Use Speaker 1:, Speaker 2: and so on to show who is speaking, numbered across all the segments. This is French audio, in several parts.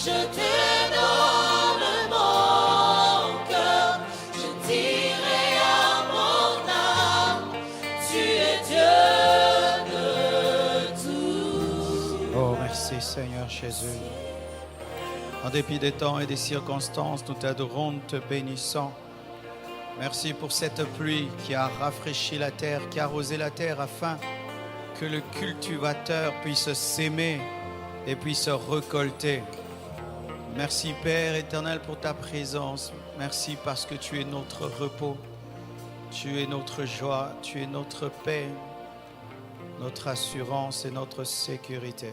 Speaker 1: Je te donne mon cœur, je dirai à mon âme, tu es Dieu de tout.
Speaker 2: Oh, merci Seigneur Jésus. En dépit des temps et des circonstances, nous t'adorons, nous te bénissons. Merci pour cette pluie qui a rafraîchi la terre, qui a arrosé la terre afin que le cultivateur puisse s'aimer et puisse récolter. Merci Père éternel pour ta présence. Merci parce que tu es notre repos, tu es notre joie, tu es notre paix, notre assurance et notre sécurité.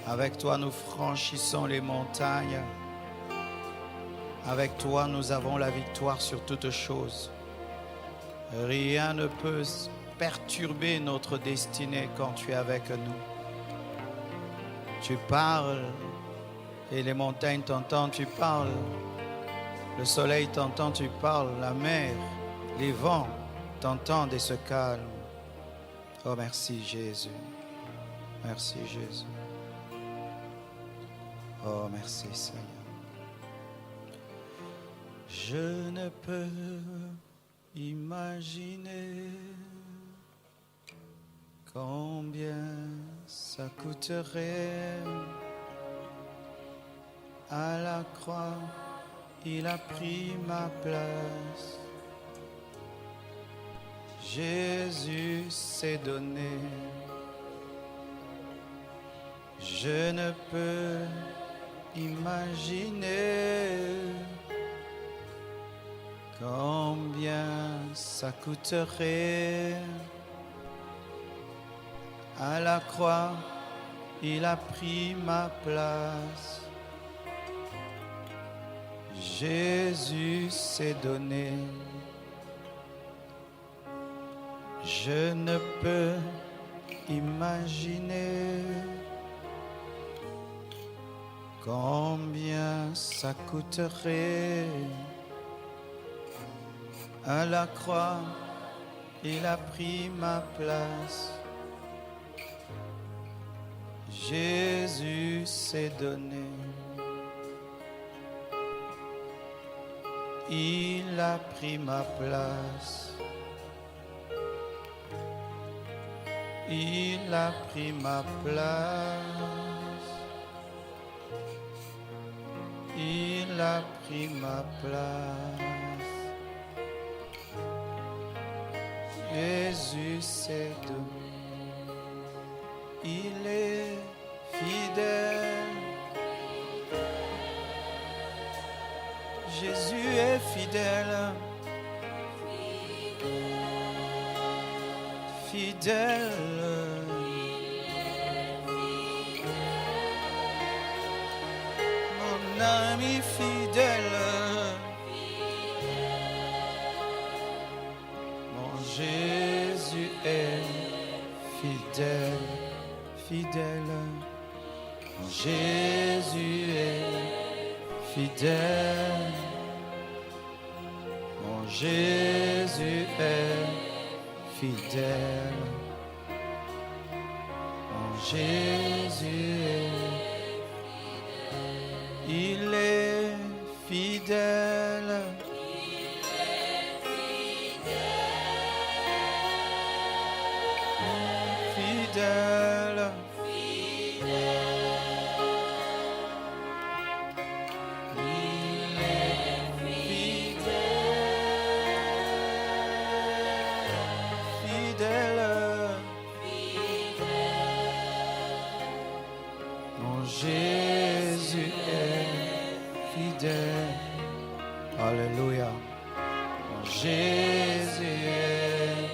Speaker 2: Avec toi, nous franchissons les montagnes. Avec toi, nous avons la victoire sur toutes choses. Rien ne peut perturber notre destinée quand tu es avec nous. Tu parles et les montagnes t'entendent, tu parles. Le soleil t'entend, tu parles. La mer, les vents t'entendent et se calment. Oh, merci Jésus. Merci Jésus. Oh, merci Seigneur. Je ne peux imaginer combien ça coûterait. À la croix, il a pris ma place. Jésus s'est donné. Je ne peux imaginer combien ça coûterait. À la croix, il a pris ma place. Jésus s'est donné. Je ne peux imaginer combien ça coûterait. À la croix, il a pris ma place. Jésus s'est donné. Il a pris ma place. Il a pris ma place. Il a pris ma place. Jésus s'est donné. Il est fidèle. Jésus est fidèle. Fidèle. Mon ami fidèle. Mon Jésus est fidèle. Fidèle. Mon Jésus est fidèle. Mon Jésus est fidèle. Mon Jésus est fidèle. Il est fidèle. Fidèle. Jésus est fidèle. Alléluia. Mon Jésus est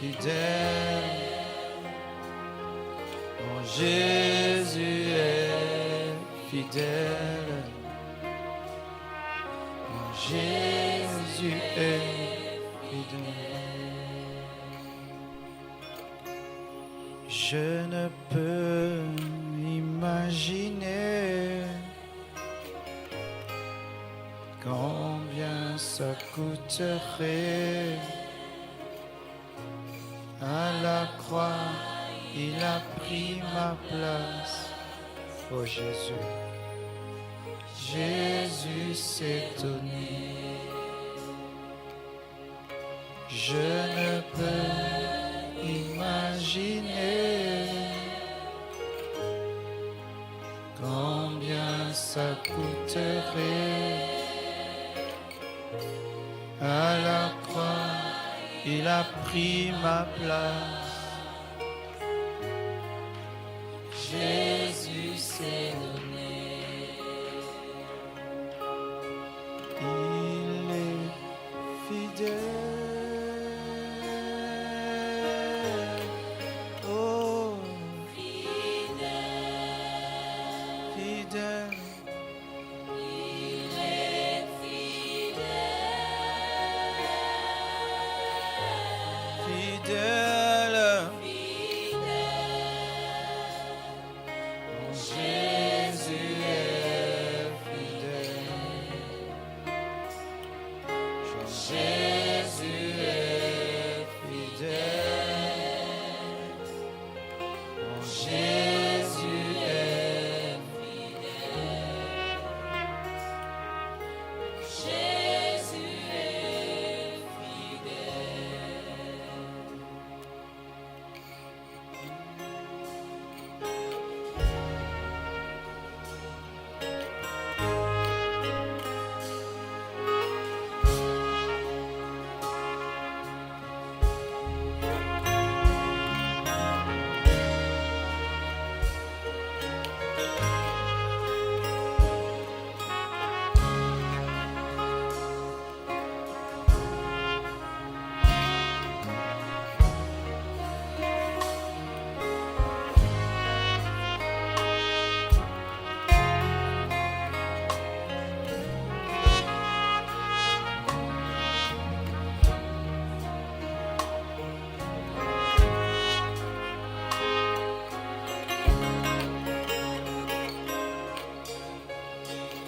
Speaker 2: fidèle. Mon Jésus est fidèle. Mon Jésus est fidèle. Je ne peux imaginer combien ça coûterait. À la croix, il a pris ma place. Oh Jésus, Jésus s'est donné. Je ne peux imaginer combien ça coûterait. À la croix, il a pris ma place.
Speaker 1: Jésus s'est donné.
Speaker 2: Il est fidèle. Oh, fidèle.
Speaker 1: Il est
Speaker 2: Fidèle. Jésus est fidèle. Jésus est fidèle. Jésus est
Speaker 1: Jésus est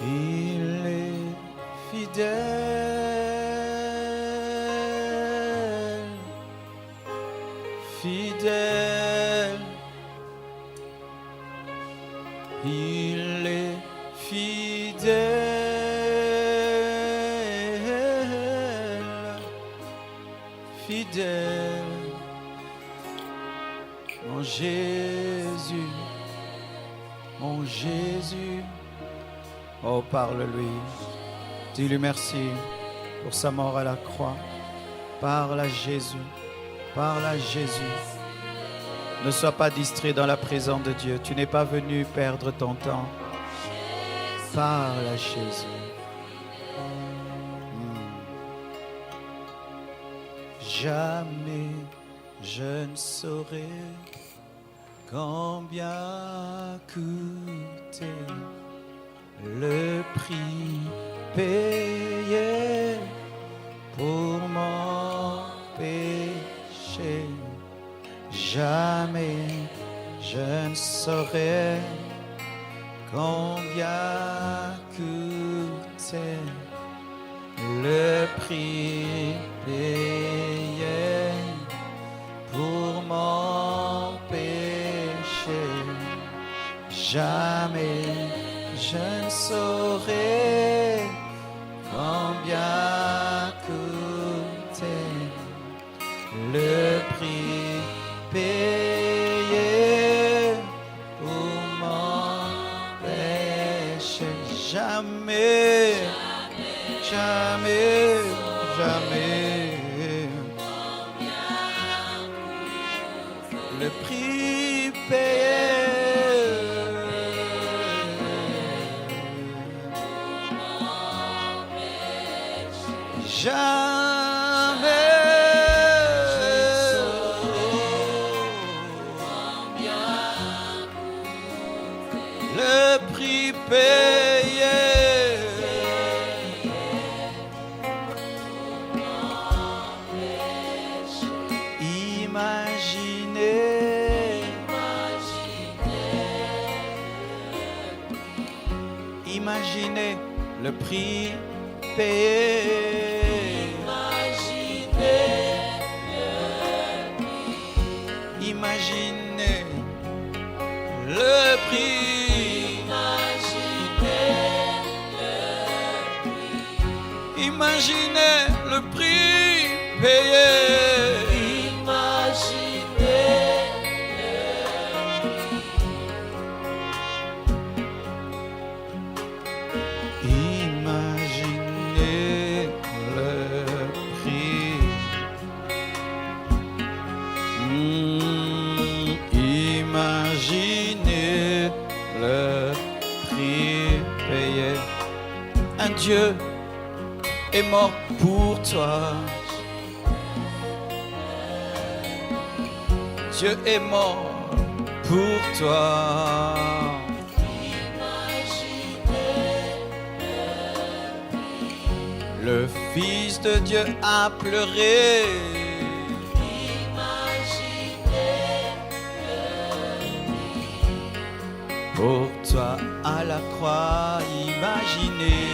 Speaker 1: fidèle.
Speaker 2: Il est fidèle, fidèle. Il est fidèle, fidèle. Mon Jésus, mon Jésus. Oh, parle-lui. Dis-lui merci pour sa mort à la croix. Parle à Jésus. Parle à Jésus. Ne sois pas distrait dans la présence de Dieu. Tu n'es pas venu perdre ton temps. Parle à Jésus. Jamais je ne saurais combien coûtait le prix payé pour mon péché. Jamais je ne saurais combien coûtait le prix payé pour mon péché. Jamais je ne saurais combien coûtait le prix payé pour mon péché. Jamais, jamais, jamais. Le prix payé. Le prix payé. Imaginez le prix payé. Imaginez le prix. Imaginez le prix payé. Imaginez le prix. Imaginez le prix payé. Un Dieu est mort pour toi. Dieu est mort pour toi. Le Fils de Dieu a pleuré. Pour toi à la croix, imaginez.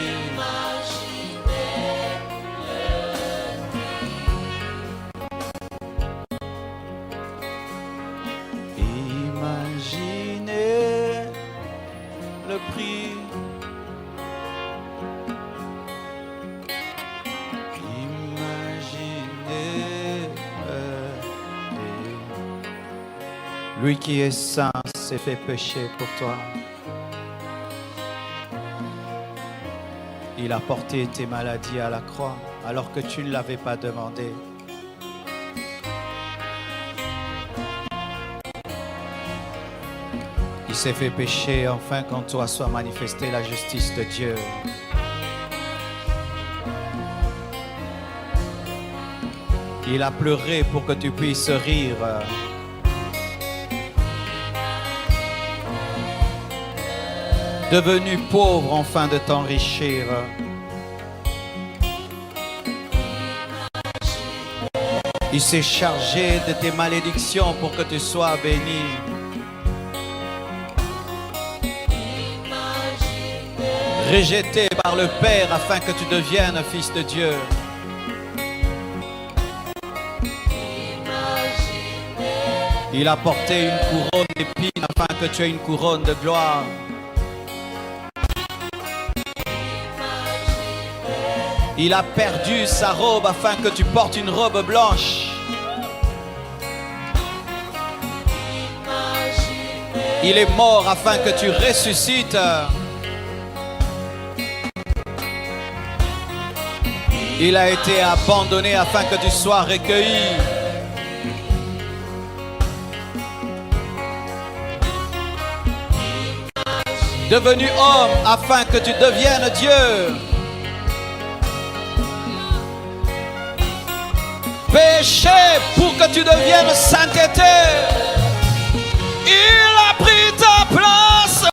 Speaker 2: Imaginez le prix. Imaginez le prix. Lui qui est saint s'est fait pécher pour toi. Il a porté tes maladies à la croix alors que tu ne l'avais pas demandé. Il s'est fait pécher afin qu'en toi soit manifestée la justice de Dieu. Il a pleuré pour que tu puisses rire. Devenu pauvre afin de t'enrichir. Il s'est chargé de tes malédictions pour que tu sois béni. Rejeté par le Père afin que tu deviennes fils de Dieu. Il a porté une couronne d'épines afin que tu aies une couronne de gloire. Il a perdu sa robe afin que tu portes une robe blanche. Il est mort afin que tu ressuscites. Il a été abandonné afin que tu sois recueilli. Devenu homme afin que tu deviennes Dieu. Péché pour que tu deviennes sainteté. Il a pris ta place.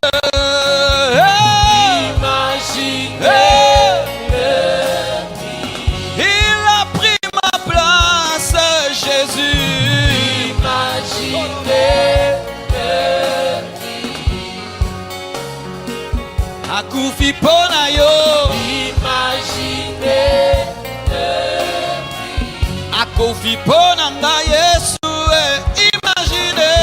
Speaker 2: Il a pris ma place, Jésus. Akufi ponayo. Akufi ponanga Yesu. Imaginez.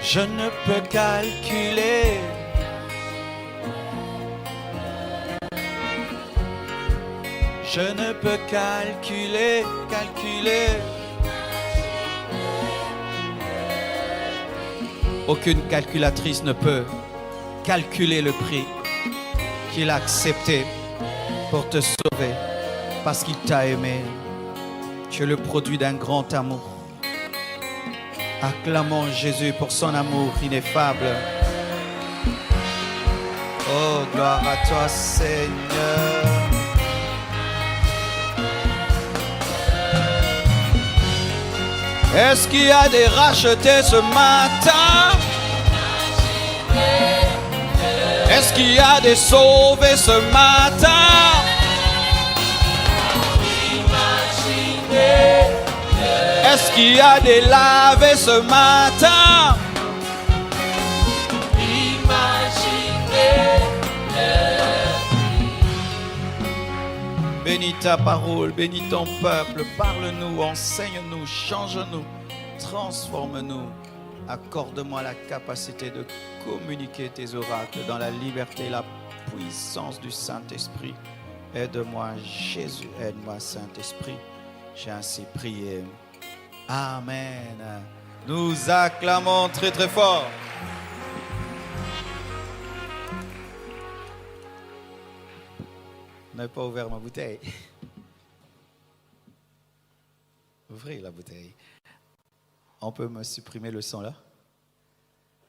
Speaker 2: Je ne peux calculer. Je ne peux calculer. Aucune calculatrice ne peut calculer le prix qu'il a accepté pour te sauver parce qu'il t'a aimé. Tu es le produit d'un grand amour. Acclamons Jésus pour son amour ineffable. Oh, gloire à toi, Seigneur. Est-ce qu'il y a des rachetés ce matin? Est-ce qu'il y a des sauvés ce matin? Est-ce qu'il y a des lavés ce matin? Bénis ta parole, bénis ton peuple. Parle-nous, enseigne-nous, change-nous, transforme-nous. Accorde-moi la capacité de communiquer tes oracles dans la liberté et la puissance du Saint-Esprit. Aide-moi, Jésus, aide-moi, Saint-Esprit. J'ai ainsi prié. Amen. Nous acclamons très très fort. Je n'ai pas ouvert ma bouteille. Ouvrez la bouteille. On peut me supprimer le son là?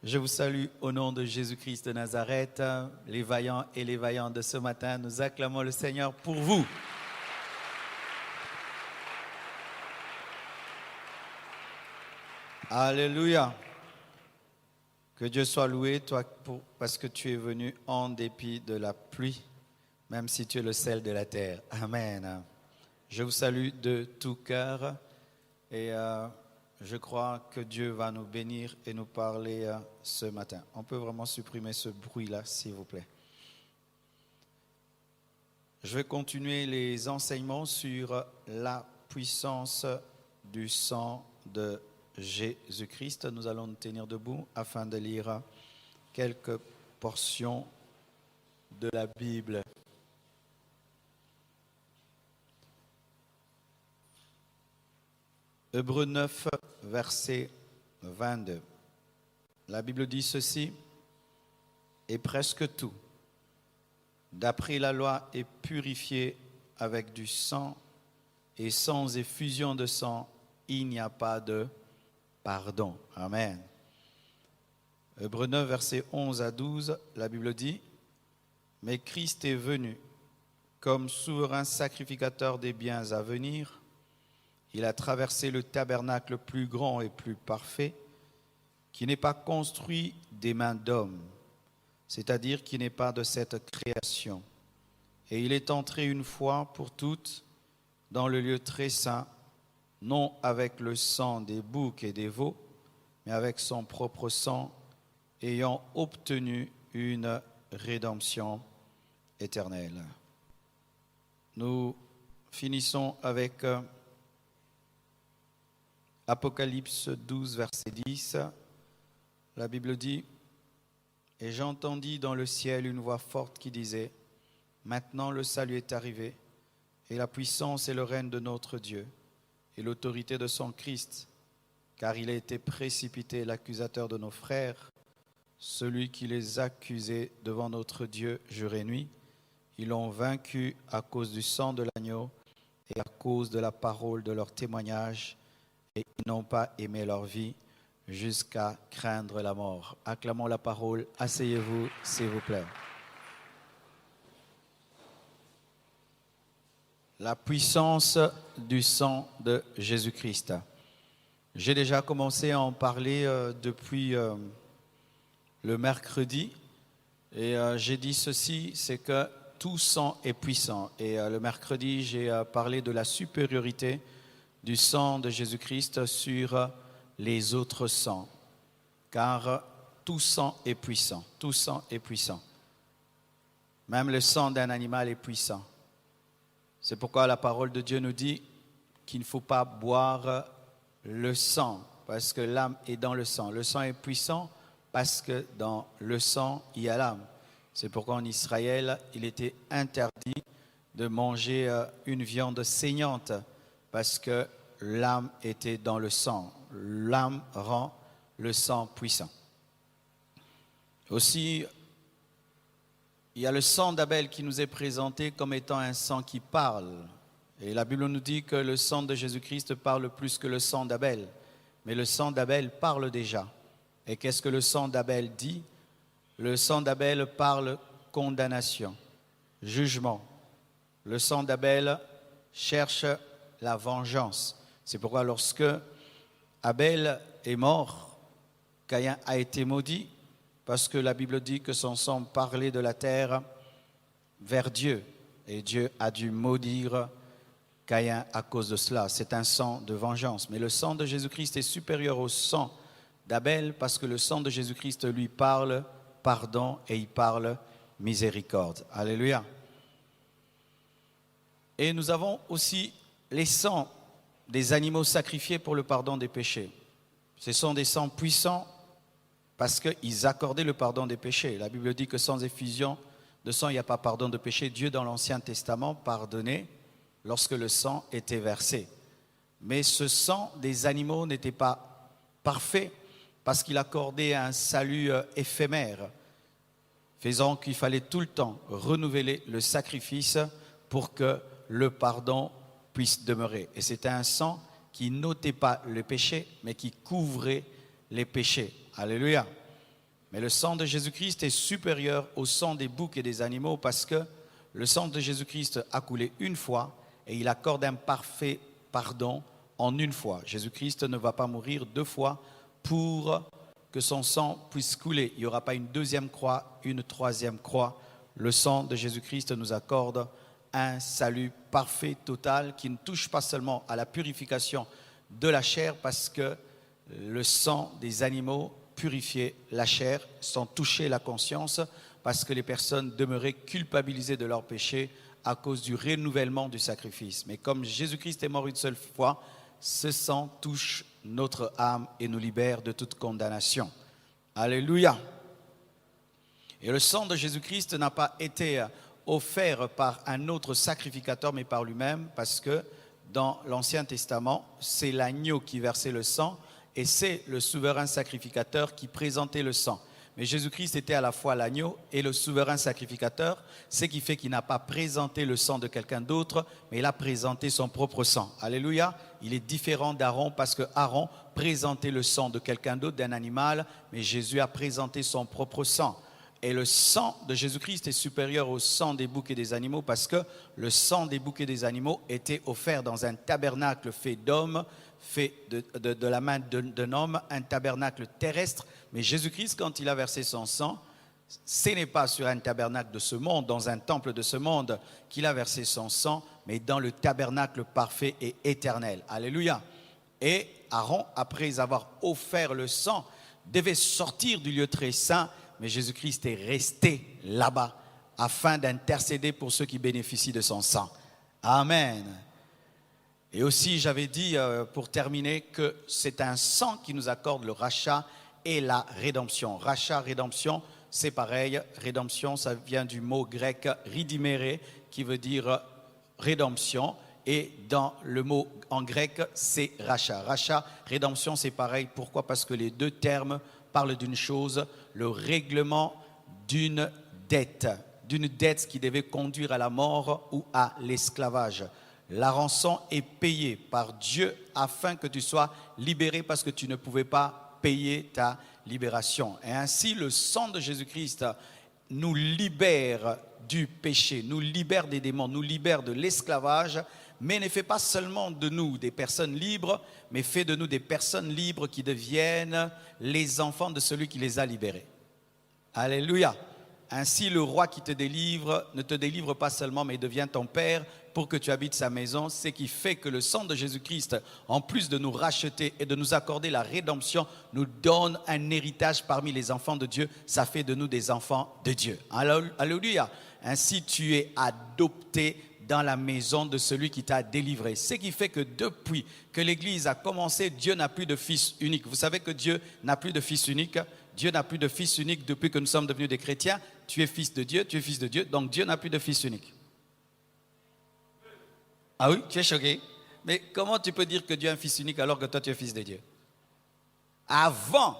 Speaker 2: Je vous salue au nom de Jésus-Christ de Nazareth. Les vaillants et les vaillantes de ce matin, nous acclamons le Seigneur pour vous. Alléluia. Que Dieu soit loué, toi, parce que tu es venu en dépit de la pluie, même si tu es le sel de la terre. Amen. Je vous salue de tout cœur et je crois que Dieu va nous bénir et nous parler ce matin. On peut vraiment supprimer ce bruit-là, s'il vous plaît. Je vais continuer les enseignements sur la puissance du sang de Jésus-Christ. Nous allons nous tenir debout afin de lire quelques portions de la Bible. Hébreux 9, verset 22. La Bible dit ceci: et presque tout, d'après la loi, est purifié avec du sang, et sans effusion de sang, il n'y a pas de pardon. Amen. Hébreux 9, verset 11 à 12, la Bible dit: mais Christ est venu comme souverain sacrificateur des biens à venir. Il a traversé le tabernacle plus grand et plus parfait, qui n'est pas construit des mains d'hommes, c'est-à-dire qui n'est pas de cette création. Et il est entré une fois pour toutes dans le lieu très saint, non avec le sang des boucs et des veaux, mais avec son propre sang, ayant obtenu une rédemption éternelle. Nous finissons avec Apocalypse 12, verset 10. La Bible dit: et j'entendis dans le ciel une voix forte qui disait: maintenant le salut est arrivé, et la puissance et le règne de notre Dieu, et l'autorité de son Christ, car il a été précipité l'accusateur de nos frères, celui qui les accusait devant notre Dieu jour et nuit. Ils l'ont vaincu à cause du sang de l'agneau et à cause de la parole de leur témoignage, et ils n'ont pas aimé leur vie jusqu'à craindre la mort. Acclamons la parole. Asseyez-vous, s'il vous plaît. La puissance du sang de Jésus-Christ. J'ai déjà commencé à en parler depuis le mercredi. Et j'ai dit ceci, c'est que tout sang est puissant. Et le mercredi, j'ai parlé de la supériorité du sang de Jésus-Christ sur les autres sangs. Car tout sang est puissant. Tout sang est puissant. Même le sang d'un animal est puissant. C'est pourquoi la parole de Dieu nous dit qu'il ne faut pas boire le sang, parce que l'âme est dans le sang. Le sang est puissant parce que dans le sang, il y a l'âme. C'est pourquoi en Israël, il était interdit de manger une viande saignante, parce que l'âme était dans le sang. L'âme rend le sang puissant. Aussi, il y a le sang d'Abel qui nous est présenté comme étant un sang qui parle. Et la Bible nous dit que le sang de Jésus-Christ parle plus que le sang d'Abel. Mais le sang d'Abel parle déjà. Et qu'est-ce que le sang d'Abel dit? Le sang d'Abel parle condamnation, jugement. Le sang d'Abel cherche la vengeance. C'est pourquoi lorsque Abel est mort, Caïn a été maudit, parce que la Bible dit que son sang parlait de la terre vers Dieu. Et Dieu a dû maudire Caïn à cause de cela. C'est un sang de vengeance. Mais le sang de Jésus-Christ est supérieur au sang d'Abel, parce que le sang de Jésus-Christ lui parle pardon et il parle miséricorde. Alléluia. Et nous avons aussi les sangs des animaux sacrifiés pour le pardon des péchés. Ce sont des sangs puissants parce qu'ils accordaient le pardon des péchés. La Bible dit que sans effusion de sang, il n'y a pas pardon de péché. Dieu, dans l'Ancien Testament, pardonnait lorsque le sang était versé. Mais ce sang des animaux n'était pas parfait parce qu'il accordait un salut éphémère, faisant qu'il fallait tout le temps renouveler le sacrifice pour que le pardon puisse demeurer. Et c'était un sang qui n'ôtait pas le péché, mais qui couvrait les péchés. Alléluia. Mais le sang de Jésus-Christ est supérieur au sang des boucs et des animaux parce que le sang de Jésus-Christ a coulé une fois et il accorde un parfait pardon en une fois. Jésus-Christ ne va pas mourir deux fois pour que son sang puisse couler. Il n'y aura pas une deuxième croix, une troisième croix. Le sang de Jésus-Christ nous accorde un salut parfait, total, qui ne touche pas seulement à la purification de la chair, parce que le sang des animaux purifiait la chair sans toucher la conscience, parce que les personnes demeuraient culpabilisées de leurs péchés à cause du renouvellement du sacrifice. Mais comme Jésus-Christ est mort une seule fois, ce sang touche notre âme et nous libère de toute condamnation. Alléluia. Et le sang de Jésus-Christ n'a pas été offert par un autre sacrificateur, mais par lui-même, parce que dans l'Ancien Testament, c'est l'agneau qui versait le sang et c'est le souverain sacrificateur qui présentait le sang. Mais Jésus-Christ était à la fois l'agneau et le souverain sacrificateur, ce qui fait qu'il n'a pas présenté le sang de quelqu'un d'autre, mais il a présenté son propre sang. Alléluia. Il est différent d'Aaron parce que Aaron présentait le sang de quelqu'un d'autre, d'un animal, mais Jésus a présenté son propre sang. Et le sang de Jésus-Christ est supérieur au sang des boucs et des animaux parce que le sang des boucs et des animaux était offert dans un tabernacle fait d'homme, fait de la main d'un homme, un tabernacle terrestre. Mais Jésus-Christ, quand il a versé son sang, ce n'est pas sur un tabernacle de ce monde, dans un temple de ce monde qu'il a versé son sang, mais dans le tabernacle parfait et éternel. Alléluia. Et Aaron, après avoir offert le sang, devait sortir du lieu très saint. Mais Jésus-Christ est resté là-bas afin d'intercéder pour ceux qui bénéficient de son sang. Amen. Et aussi, j'avais dit, pour terminer, que c'est un sang qui nous accorde le rachat et la rédemption. Rachat, rédemption, c'est pareil. Rédemption, ça vient du mot grec ridimere, qui veut dire rédemption. Et dans le mot en grec, c'est rachat. Rachat, rédemption, c'est pareil. Pourquoi? Parce que les deux termes parle d'une chose, le règlement d'une dette qui devait conduire à la mort ou à l'esclavage. La rançon est payée par Dieu afin que tu sois libéré parce que tu ne pouvais pas payer ta libération. Et ainsi, le sang de Jésus-Christ nous libère du péché, nous libère des démons, nous libère de l'esclavage, mais ne fait pas seulement de nous des personnes libres, mais fait de nous des personnes libres qui deviennent les enfants de celui qui les a libérés. Alléluia. Ainsi, le roi qui te délivre ne te délivre pas seulement, mais devient ton père pour que tu habites sa maison. Ce qui fait que le sang de Jésus-Christ, en plus de nous racheter et de nous accorder la rédemption, nous donne un héritage parmi les enfants de Dieu. Ça fait de nous des enfants de Dieu. Alléluia. Ainsi, tu es adopté dans la maison de celui qui t'a délivré. Ce qui fait que depuis que l'Église a commencé, Dieu n'a plus de fils unique. Vous savez que Dieu n'a plus de fils unique. Dieu n'a plus de fils unique depuis que nous sommes devenus des chrétiens. Tu es fils de Dieu, tu es fils de Dieu. Donc Dieu n'a plus de fils unique. Ah oui, tu es choqué. Mais comment tu peux dire que Dieu a un fils unique alors que toi tu es fils de Dieu? Avant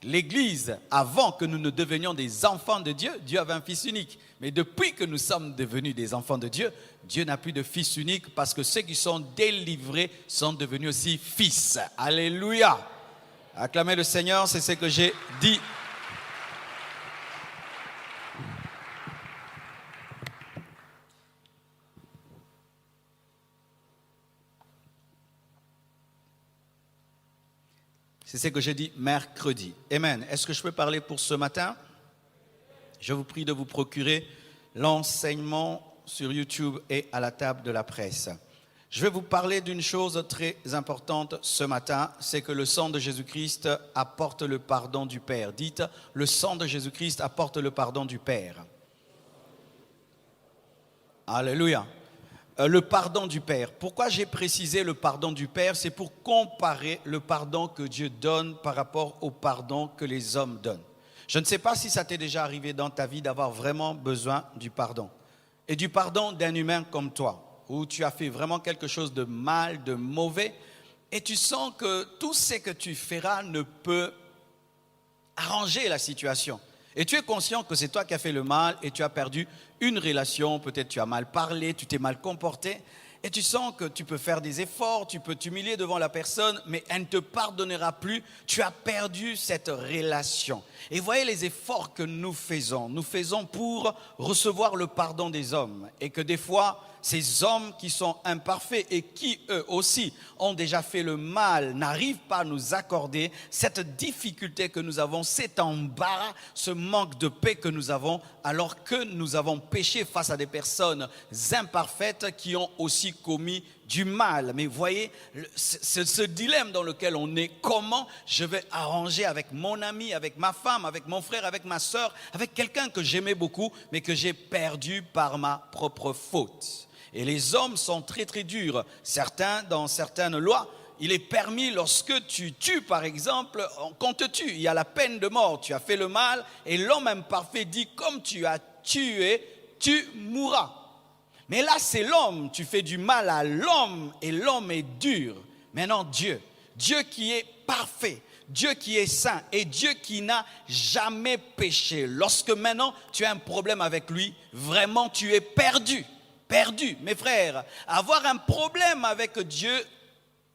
Speaker 2: l'Église, avant que nous ne devenions des enfants de Dieu, Dieu avait un fils unique. Mais depuis que nous sommes devenus des enfants de Dieu, Dieu n'a plus de fils unique parce que ceux qui sont délivrés sont devenus aussi fils. Alléluia. Acclamez le Seigneur, c'est ce que j'ai dit. C'est ce que j'ai dit mercredi. Amen. Est-ce que je peux parler pour ce matin? Je vous prie de vous procurer l'enseignement sur YouTube et à la table de la presse. Je vais vous parler d'une chose très importante ce matin, c'est que le sang de Jésus-Christ apporte le pardon du Père. Dites, le sang de Jésus-Christ apporte le pardon du Père. Alléluia. le pardon du Père. Pourquoi j'ai précisé le pardon du Père? C'est pour comparer le pardon que Dieu donne par rapport au pardon que les hommes donnent. Je ne sais pas si ça t'est déjà arrivé dans ta vie d'avoir vraiment besoin du pardon. Et du pardon d'un humain comme toi, où tu as fait vraiment quelque chose de mal, de mauvais, et tu sens que tout ce que tu feras ne peut arranger la situation. Et tu es conscient que c'est toi qui as fait le mal et tu as perdu une relation, peut-être tu as mal parlé, tu t'es mal comporté, et tu sens que tu peux faire des efforts, tu peux t'humilier devant la personne, mais elle ne te pardonnera plus, tu as perdu cette relation. Et voyez les efforts que nous faisons pour recevoir le pardon des hommes, et que des fois, ces hommes qui sont imparfaits et qui eux aussi ont déjà fait le mal n'arrivent pas à nous accorder cette difficulté que nous avons, cet embarras, ce manque de paix que nous avons alors que nous avons péché face à des personnes imparfaites qui ont aussi commis du mal. Mais voyez, ce dilemme dans lequel on est, comment je vais arranger avec mon ami, avec ma femme, avec mon frère, avec ma soeur, avec quelqu'un que j'aimais beaucoup mais que j'ai perdu par ma propre faute. Et les hommes sont très très durs. Certains, dans certaines lois, il est permis lorsque tu tues par exemple, qu'on te tue, il y a la peine de mort, tu as fait le mal et l'homme imparfait dit comme tu as tué, tu mourras. Mais là c'est l'homme, tu fais du mal à l'homme et l'homme est dur. Maintenant Dieu qui est parfait, Dieu qui est saint et Dieu qui n'a jamais péché. Lorsque maintenant tu as un problème avec lui, vraiment tu es perdu. Mes frères, avoir un problème avec Dieu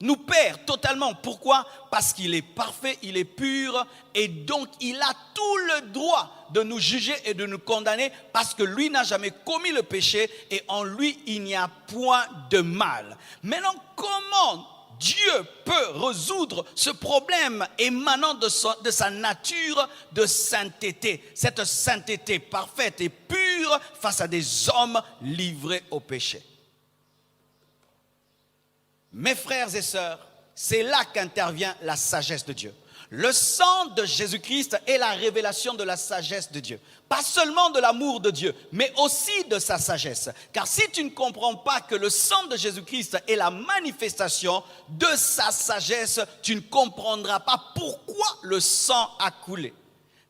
Speaker 2: nous perd totalement. Pourquoi? Parce qu'il est parfait, il est pur et donc il a tout le droit de nous juger et de nous condamner parce que lui n'a jamais commis le péché et en lui il n'y a point de mal. Maintenant, comment Dieu peut résoudre ce problème émanant de sa nature de sainteté, cette sainteté parfaite et pure face à des hommes livrés au péché? Mes frères et sœurs, c'est là qu'intervient la sagesse de Dieu. Le sang de Jésus-Christ est la révélation de la sagesse de Dieu. Pas seulement de l'amour de Dieu, mais aussi de sa sagesse. Car si tu ne comprends pas que le sang de Jésus-Christ est la manifestation de sa sagesse, tu ne comprendras pas pourquoi le sang a coulé.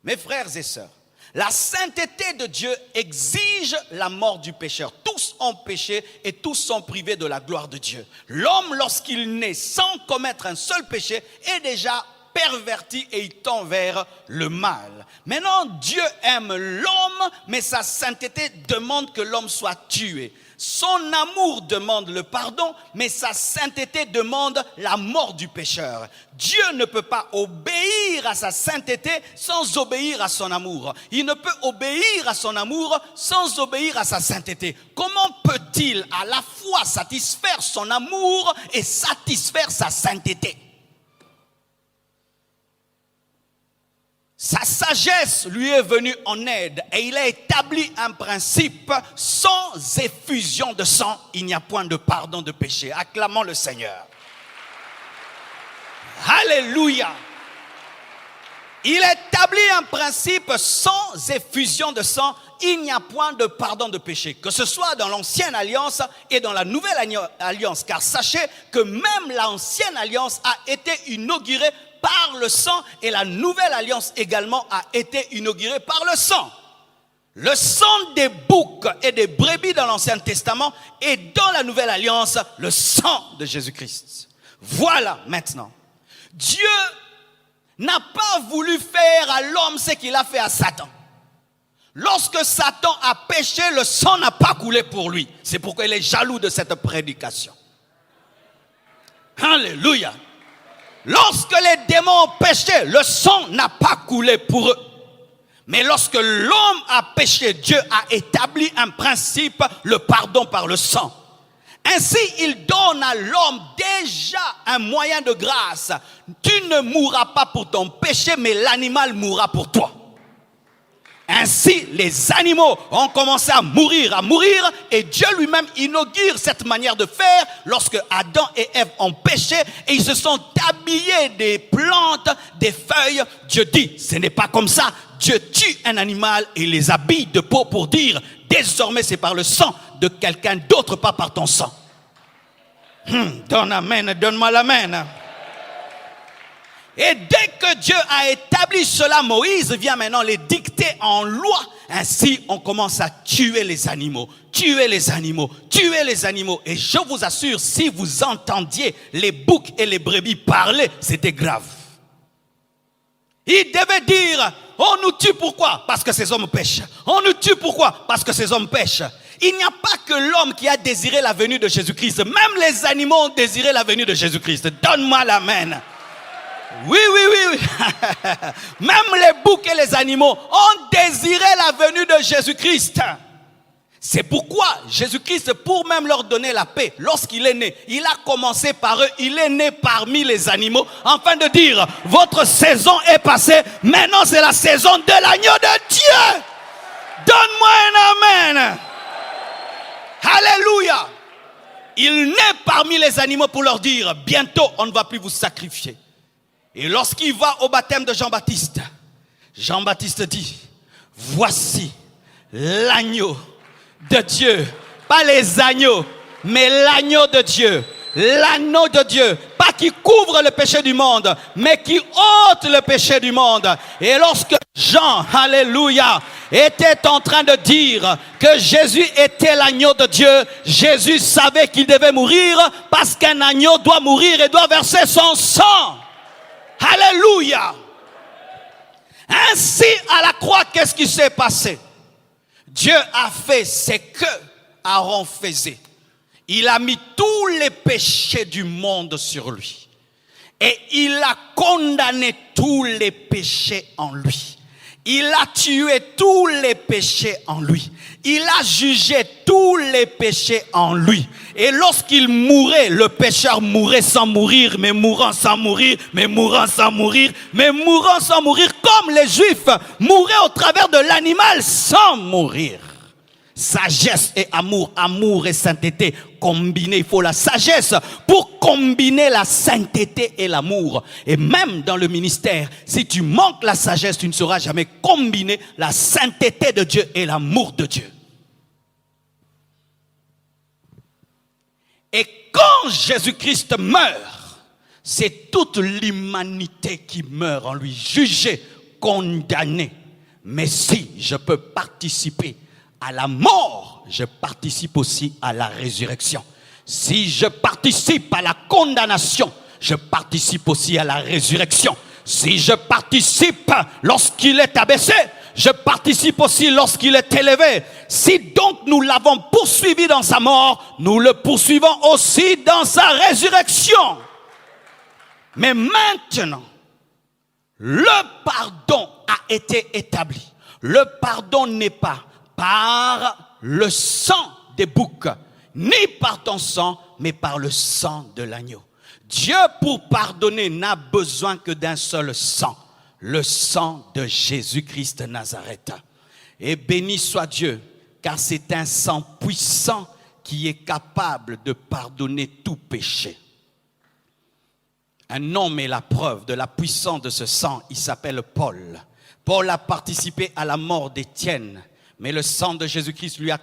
Speaker 2: Mes frères et sœurs, la sainteté de Dieu exige la mort du pécheur. Tous ont péché et tous sont privés de la gloire de Dieu. L'homme, lorsqu'il naît sans commettre un seul péché, est déjà perverti et il tend vers le mal. Maintenant, Dieu aime l'homme, mais sa sainteté demande que l'homme soit tué. Son amour demande le pardon, mais sa sainteté demande la mort du pécheur. Dieu ne peut pas obéir à sa sainteté sans obéir à son amour. Il ne peut obéir à son amour sans obéir à sa sainteté. Comment peut-il à la fois satisfaire son amour et satisfaire sa sainteté? Sa sagesse lui est venue en aide et il a établi un principe: sans effusion de sang, il n'y a point de pardon de péché. Acclamons le Seigneur. Alléluia. Il a établi un principe: sans effusion de sang, il n'y a point de pardon de péché. Que ce soit dans l'ancienne alliance et dans la nouvelle alliance. Car sachez que même l'ancienne alliance a été inaugurée par le sang et la nouvelle alliance également a été inaugurée par le sang. Le sang des boucs et des brebis dans l'Ancien Testament et dans la nouvelle alliance, le sang de Jésus-Christ. Voilà maintenant. Dieu n'a pas voulu faire à l'homme ce qu'il a fait à Satan. Lorsque Satan a péché, le sang n'a pas coulé pour lui. C'est pourquoi il est jaloux de cette prédication. Alléluia. Lorsque les démons ont péché, le sang n'a pas coulé pour eux. Mais lorsque l'homme a péché, Dieu a établi un principe, le pardon par le sang. Ainsi, il donne à l'homme déjà un moyen de grâce. Tu ne mourras pas pour ton péché, mais l'animal mourra pour toi. Ainsi, les animaux ont commencé à mourir, et Dieu lui-même inaugure cette manière de faire lorsque Adam et Ève ont péché et ils se sont habillés des plantes, des feuilles. Dieu dit, ce n'est pas comme ça. Dieu tue un animal et les habille de peau pour dire, désormais c'est par le sang de quelqu'un d'autre, pas par ton sang. Donne amen, donne-moi l'amen. Et dès que Dieu a établi cela, Moïse vient maintenant les dicter en loi. Ainsi, on commence à tuer les animaux, tuer les animaux, tuer les animaux. Et je vous assure, si vous entendiez les boucs et les brebis parler, c'était grave. Il devait dire, on nous tue pourquoi? Parce que ces hommes pêchent. On nous tue pourquoi? Parce que ces hommes pêchent. Il n'y a pas que l'homme qui a désiré la venue de Jésus-Christ. Même les animaux ont désiré la venue de Jésus-Christ. Donne-moi l'amen. Oui. Même les boucs et les animaux ont désiré la venue de Jésus-Christ. C'est pourquoi Jésus-Christ, pour même leur donner la paix, lorsqu'il est né, il a commencé par eux, il est né parmi les animaux, afin de dire, votre saison est passée, maintenant c'est la saison de l'agneau de Dieu. Donne-moi un amen. Alléluia. Il naît parmi les animaux pour leur dire, bientôt on ne va plus vous sacrifier. Et lorsqu'il va au baptême de Jean-Baptiste, Jean-Baptiste dit, voici l'agneau de Dieu. Pas les agneaux, mais l'agneau de Dieu. L'agneau de Dieu. Pas qui couvre le péché du monde, mais qui ôte le péché du monde. Et lorsque Jean, alléluia, était en train de dire que Jésus était l'agneau de Dieu, Jésus savait qu'il devait mourir parce qu'un agneau doit mourir et doit verser son sang. Alléluia. Ainsi, à la croix, qu'est-ce qui s'est passé? Dieu a fait ce que Aaron faisait. Il a mis tous les péchés du monde sur lui. Et il a condamné tous les péchés en lui. Il a tué tous les péchés en lui. Il a jugé tous les péchés en lui. Et lorsqu'il mourait, le pécheur mourait sans mourir, mais mourant sans mourir, mais mourant sans mourir, mais mourant sans mourir, comme les Juifs mouraient au travers de l'animal sans mourir. Sagesse et amour, amour et sainteté combinés. Il faut la sagesse pour combiner la sainteté et l'amour. Et même dans le ministère, si tu manques la sagesse, tu ne sauras jamais combiner la sainteté de Dieu et l'amour de Dieu. Et quand Jésus-Christ meurt, c'est toute l'humanité qui meurt en lui, jugée, condamnée. Mais si je peux participer à la mort, je participe aussi à la résurrection. Si je participe à la condamnation, je participe aussi à la résurrection. Si je participe lorsqu'il est abaissé, je participe aussi lorsqu'il est élevé. Si donc nous l'avons poursuivi dans sa mort, nous le poursuivons aussi dans sa résurrection. Mais maintenant, le pardon a été établi. Le pardon n'est pas par le sang des boucs, ni par ton sang, mais par le sang de l'agneau. Dieu, pour pardonner, n'a besoin que d'un seul sang, le sang de Jésus-Christ de Nazareth. Et béni soit Dieu, car c'est un sang puissant qui est capable de pardonner tout péché. Un homme est la preuve de la puissance de ce sang, il s'appelle Paul. Paul a participé à la mort d'Étienne. Mais le sang de Jésus-Christ lui a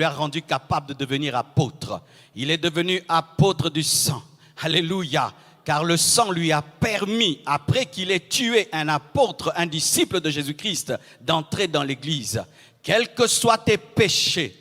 Speaker 2: rendu capable de devenir apôtre. Il est devenu apôtre du sang. Alléluia. Car le sang lui a permis, après qu'il ait tué un apôtre, un disciple de Jésus-Christ, d'entrer dans l'église. Quels que soient tes péchés,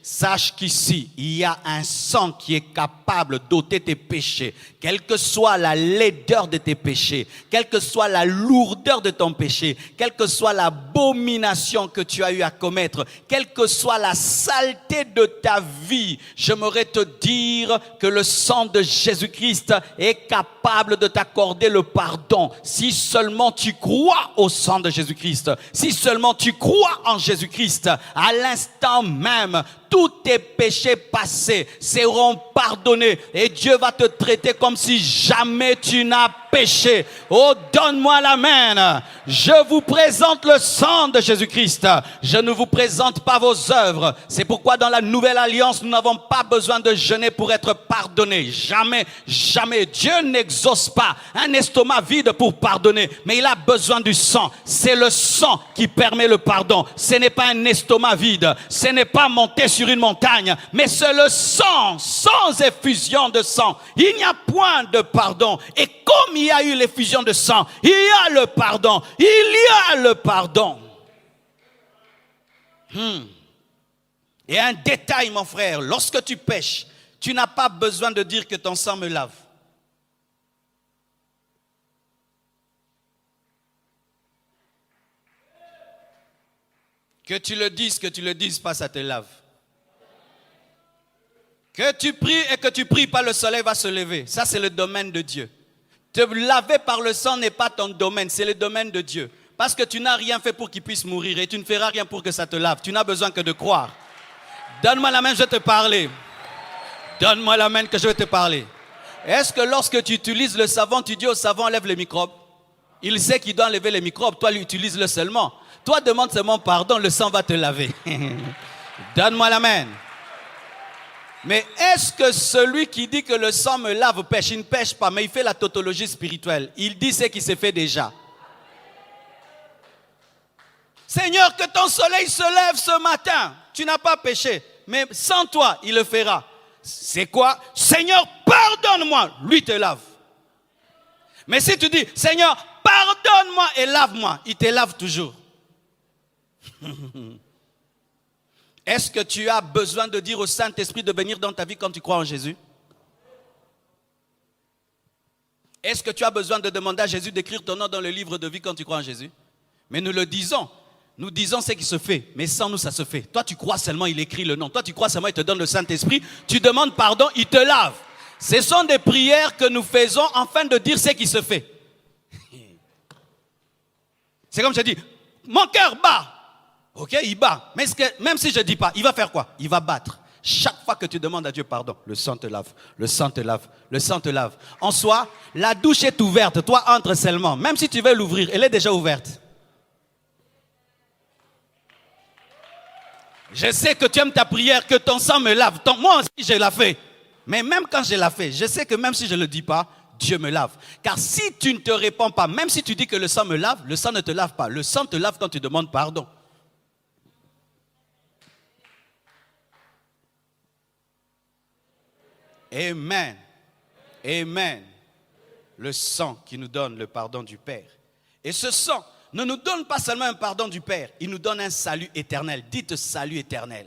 Speaker 2: sache qu'ici, il y a un sang qui est capable d'ôter tes péchés. Quelle que soit la laideur de tes péchés, quelle que soit la lourdeur de ton péché, quelle que soit l'abomination que tu as eu à commettre, quelle que soit la saleté de ta vie, j'aimerais te dire que le sang de Jésus-Christ est capable de t'accorder le pardon. Si seulement tu crois au sang de Jésus-Christ, si seulement tu crois en Jésus-Christ, à l'instant même, tous tes péchés passés seront pardonnés et Dieu va te traiter comme si jamais tu n'as péché. Oh, donne-moi l'amen. Je vous présente le sang de Jésus-Christ. Je ne vous présente pas vos œuvres. C'est pourquoi dans la nouvelle alliance, nous n'avons pas besoin de jeûner pour être pardonnés. Jamais, jamais. Dieu n'exauce pas un estomac vide pour pardonner, mais il a besoin du sang. C'est le sang qui permet le pardon. Ce n'est pas un estomac vide. Ce n'est pas monter sur une montagne, mais c'est le sang. Sans effusion de sang, il n'y a point de pardon. Et comme il y a eu l'effusion de sang, il y a le pardon. Il y a le pardon. Et un détail, mon frère, lorsque tu pêches, tu n'as pas besoin de dire que ton sang me lave. Que tu le dises pas, ça te lave. Que tu pries et que tu pries pas, le soleil va se lever. Ça, c'est le domaine de Dieu. Te laver par le sang n'est pas ton domaine, c'est le domaine de Dieu. Parce que tu n'as rien fait pour qu'il puisse mourir et tu ne feras rien pour que ça te lave. Tu n'as besoin que de croire. Donne-moi la main, je vais te parler. Donne-moi la main que je vais te parler. Est-ce que lorsque tu utilises le savon, tu dis au savon, enlève les microbes? Il sait qu'il doit enlever les microbes, toi, utilise-le seulement. Toi, demande seulement pardon, le sang va te laver. Donne-moi la main. Mais est-ce que celui qui dit que le sang me lave pêche? Il ne pêche pas, mais il fait la tautologie spirituelle. Il dit ce qui se fait déjà. Seigneur, que ton soleil se lève ce matin. Tu n'as pas péché, mais sans toi, il le fera. C'est quoi? Seigneur, pardonne-moi. Lui te lave. Mais si tu dis, Seigneur, pardonne-moi et lave-moi, il te lave toujours. Est-ce que tu as besoin de dire au Saint-Esprit de venir dans ta vie quand tu crois en Jésus? Est-ce que tu as besoin de demander à Jésus d'écrire ton nom dans le livre de vie quand tu crois en Jésus? Mais nous le disons. Nous disons ce qui se fait, mais sans nous ça se fait. Toi tu crois seulement, il écrit le nom. Toi tu crois seulement, il te donne le Saint-Esprit. Tu demandes pardon, il te lave. Ce sont des prières que nous faisons afin de dire ce qui se fait. C'est comme je dis, mon cœur bat. Ok, il bat. Mais même si je ne dis pas, il va faire quoi? Il va battre. Chaque fois que tu demandes à Dieu pardon, le sang te lave, le sang te lave, le sang te lave. En soi, la douche est ouverte. Toi, entre seulement. Même si tu veux l'ouvrir, elle est déjà ouverte. Je sais que tu aimes ta prière, que ton sang me lave. Moi aussi, je l'ai fait. Mais même quand je l'ai fait, je sais que même si je ne le dis pas, Dieu me lave. Car si tu ne te réponds pas, même si tu dis que le sang me lave, le sang ne te lave pas. Le sang te lave quand tu demandes pardon. Amen. Amen. Le sang qui nous donne le pardon du Père. Et ce sang ne nous donne pas seulement un pardon du Père, il nous donne un salut éternel. Dites salut éternel.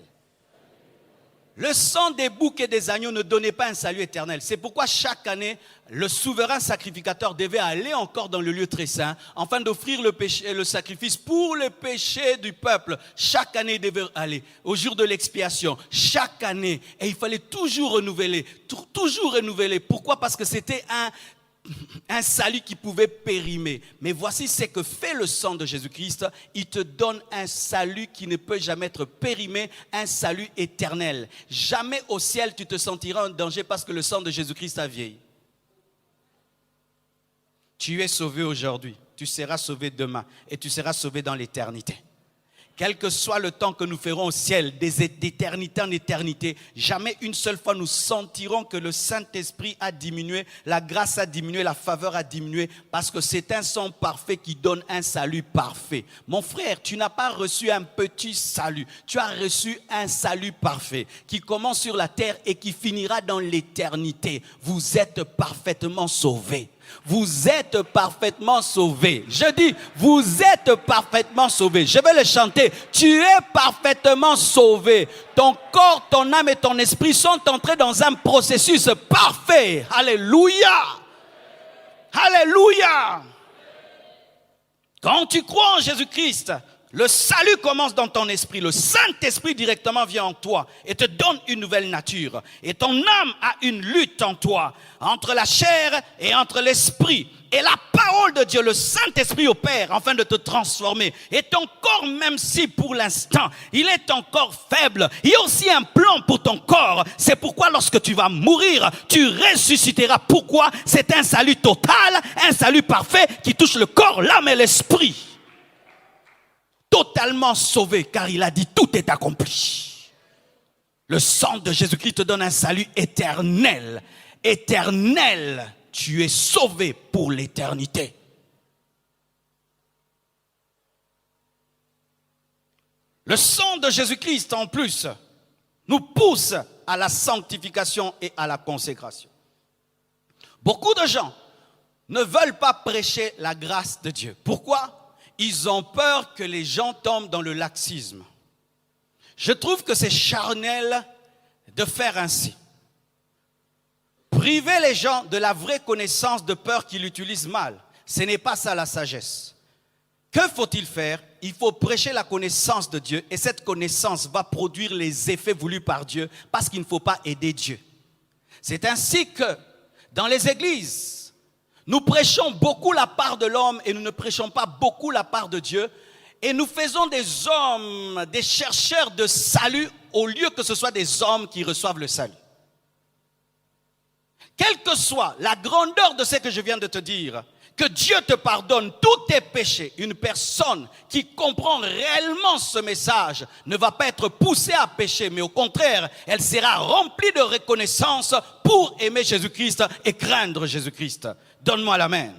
Speaker 2: Le sang des boucs et des agneaux ne donnait pas un salut éternel. C'est pourquoi chaque année, le souverain sacrificateur devait aller encore dans le lieu très saint afin d'offrir le sacrifice pour le péché du peuple. Chaque année, il devait aller au jour de l'expiation. Chaque année. Et il fallait toujours renouveler. Toujours renouveler. Pourquoi? Parce que c'était un salut qui pouvait périmer. Mais voici ce que fait le sang de Jésus-Christ. Il te donne un salut qui ne peut jamais être périmé, un salut éternel. Jamais au ciel tu te sentiras en danger parce que le sang de Jésus-Christ a vieilli. Tu es sauvé aujourd'hui, tu seras sauvé demain et tu seras sauvé dans l'éternité. Quel que soit le temps que nous ferons au ciel, d'éternité en éternité, jamais une seule fois nous sentirons que le Saint-Esprit a diminué, la grâce a diminué, la faveur a diminué, parce que c'est un sang parfait qui donne un salut parfait. Mon frère, tu n'as pas reçu un petit salut, tu as reçu un salut parfait qui commence sur la terre et qui finira dans l'éternité. Vous êtes parfaitement sauvés. Vous êtes parfaitement sauvés. Je dis, vous êtes parfaitement sauvés. Je vais le chanter. Tu es parfaitement sauvé. Ton corps, ton âme et ton esprit sont entrés dans un processus parfait. Alléluia. Alléluia. Quand tu crois en Jésus-Christ, Le salut commence dans ton esprit. Le Saint-Esprit directement vient en toi et te donne une nouvelle nature. Et ton âme a une lutte en toi, entre la chair et entre l'esprit. Et la parole de Dieu, le Saint-Esprit opère afin de te transformer. Et ton corps, même si pour l'instant, il est encore faible, il y a aussi un plan pour ton corps. C'est pourquoi lorsque tu vas mourir, tu ressusciteras. Pourquoi? C'est un salut total, un salut parfait qui touche le corps, l'âme et l'esprit. Totalement sauvé, car il a dit tout est accompli. Le sang de Jésus-Christ te donne un salut éternel. Éternel, tu es sauvé pour l'éternité. Le sang de Jésus-Christ, en plus, nous pousse à la sanctification et à la consécration. Beaucoup de gens ne veulent pas prêcher la grâce de Dieu. Pourquoi? Ils ont peur que les gens tombent dans le laxisme. Je trouve que c'est charnel de faire ainsi. Priver les gens de la vraie connaissance de peur qu'ils l'utilisent mal, ce n'est pas ça la sagesse. Que faut-il faire? Il faut prêcher la connaissance de Dieu et cette connaissance va produire les effets voulus par Dieu parce qu'il ne faut pas aider Dieu. C'est ainsi que dans les églises, nous prêchons beaucoup la part de l'homme et nous ne prêchons pas beaucoup la part de Dieu. Et nous faisons des hommes, des chercheurs de salut au lieu que ce soit des hommes qui reçoivent le salut. Quelle que soit la grandeur de ce que je viens de te dire, que Dieu te pardonne tous tes péchés, une personne qui comprend réellement ce message ne va pas être poussée à pécher, mais au contraire, elle sera remplie de reconnaissance pour aimer Jésus-Christ et craindre Jésus-Christ. Donne-moi l'amen.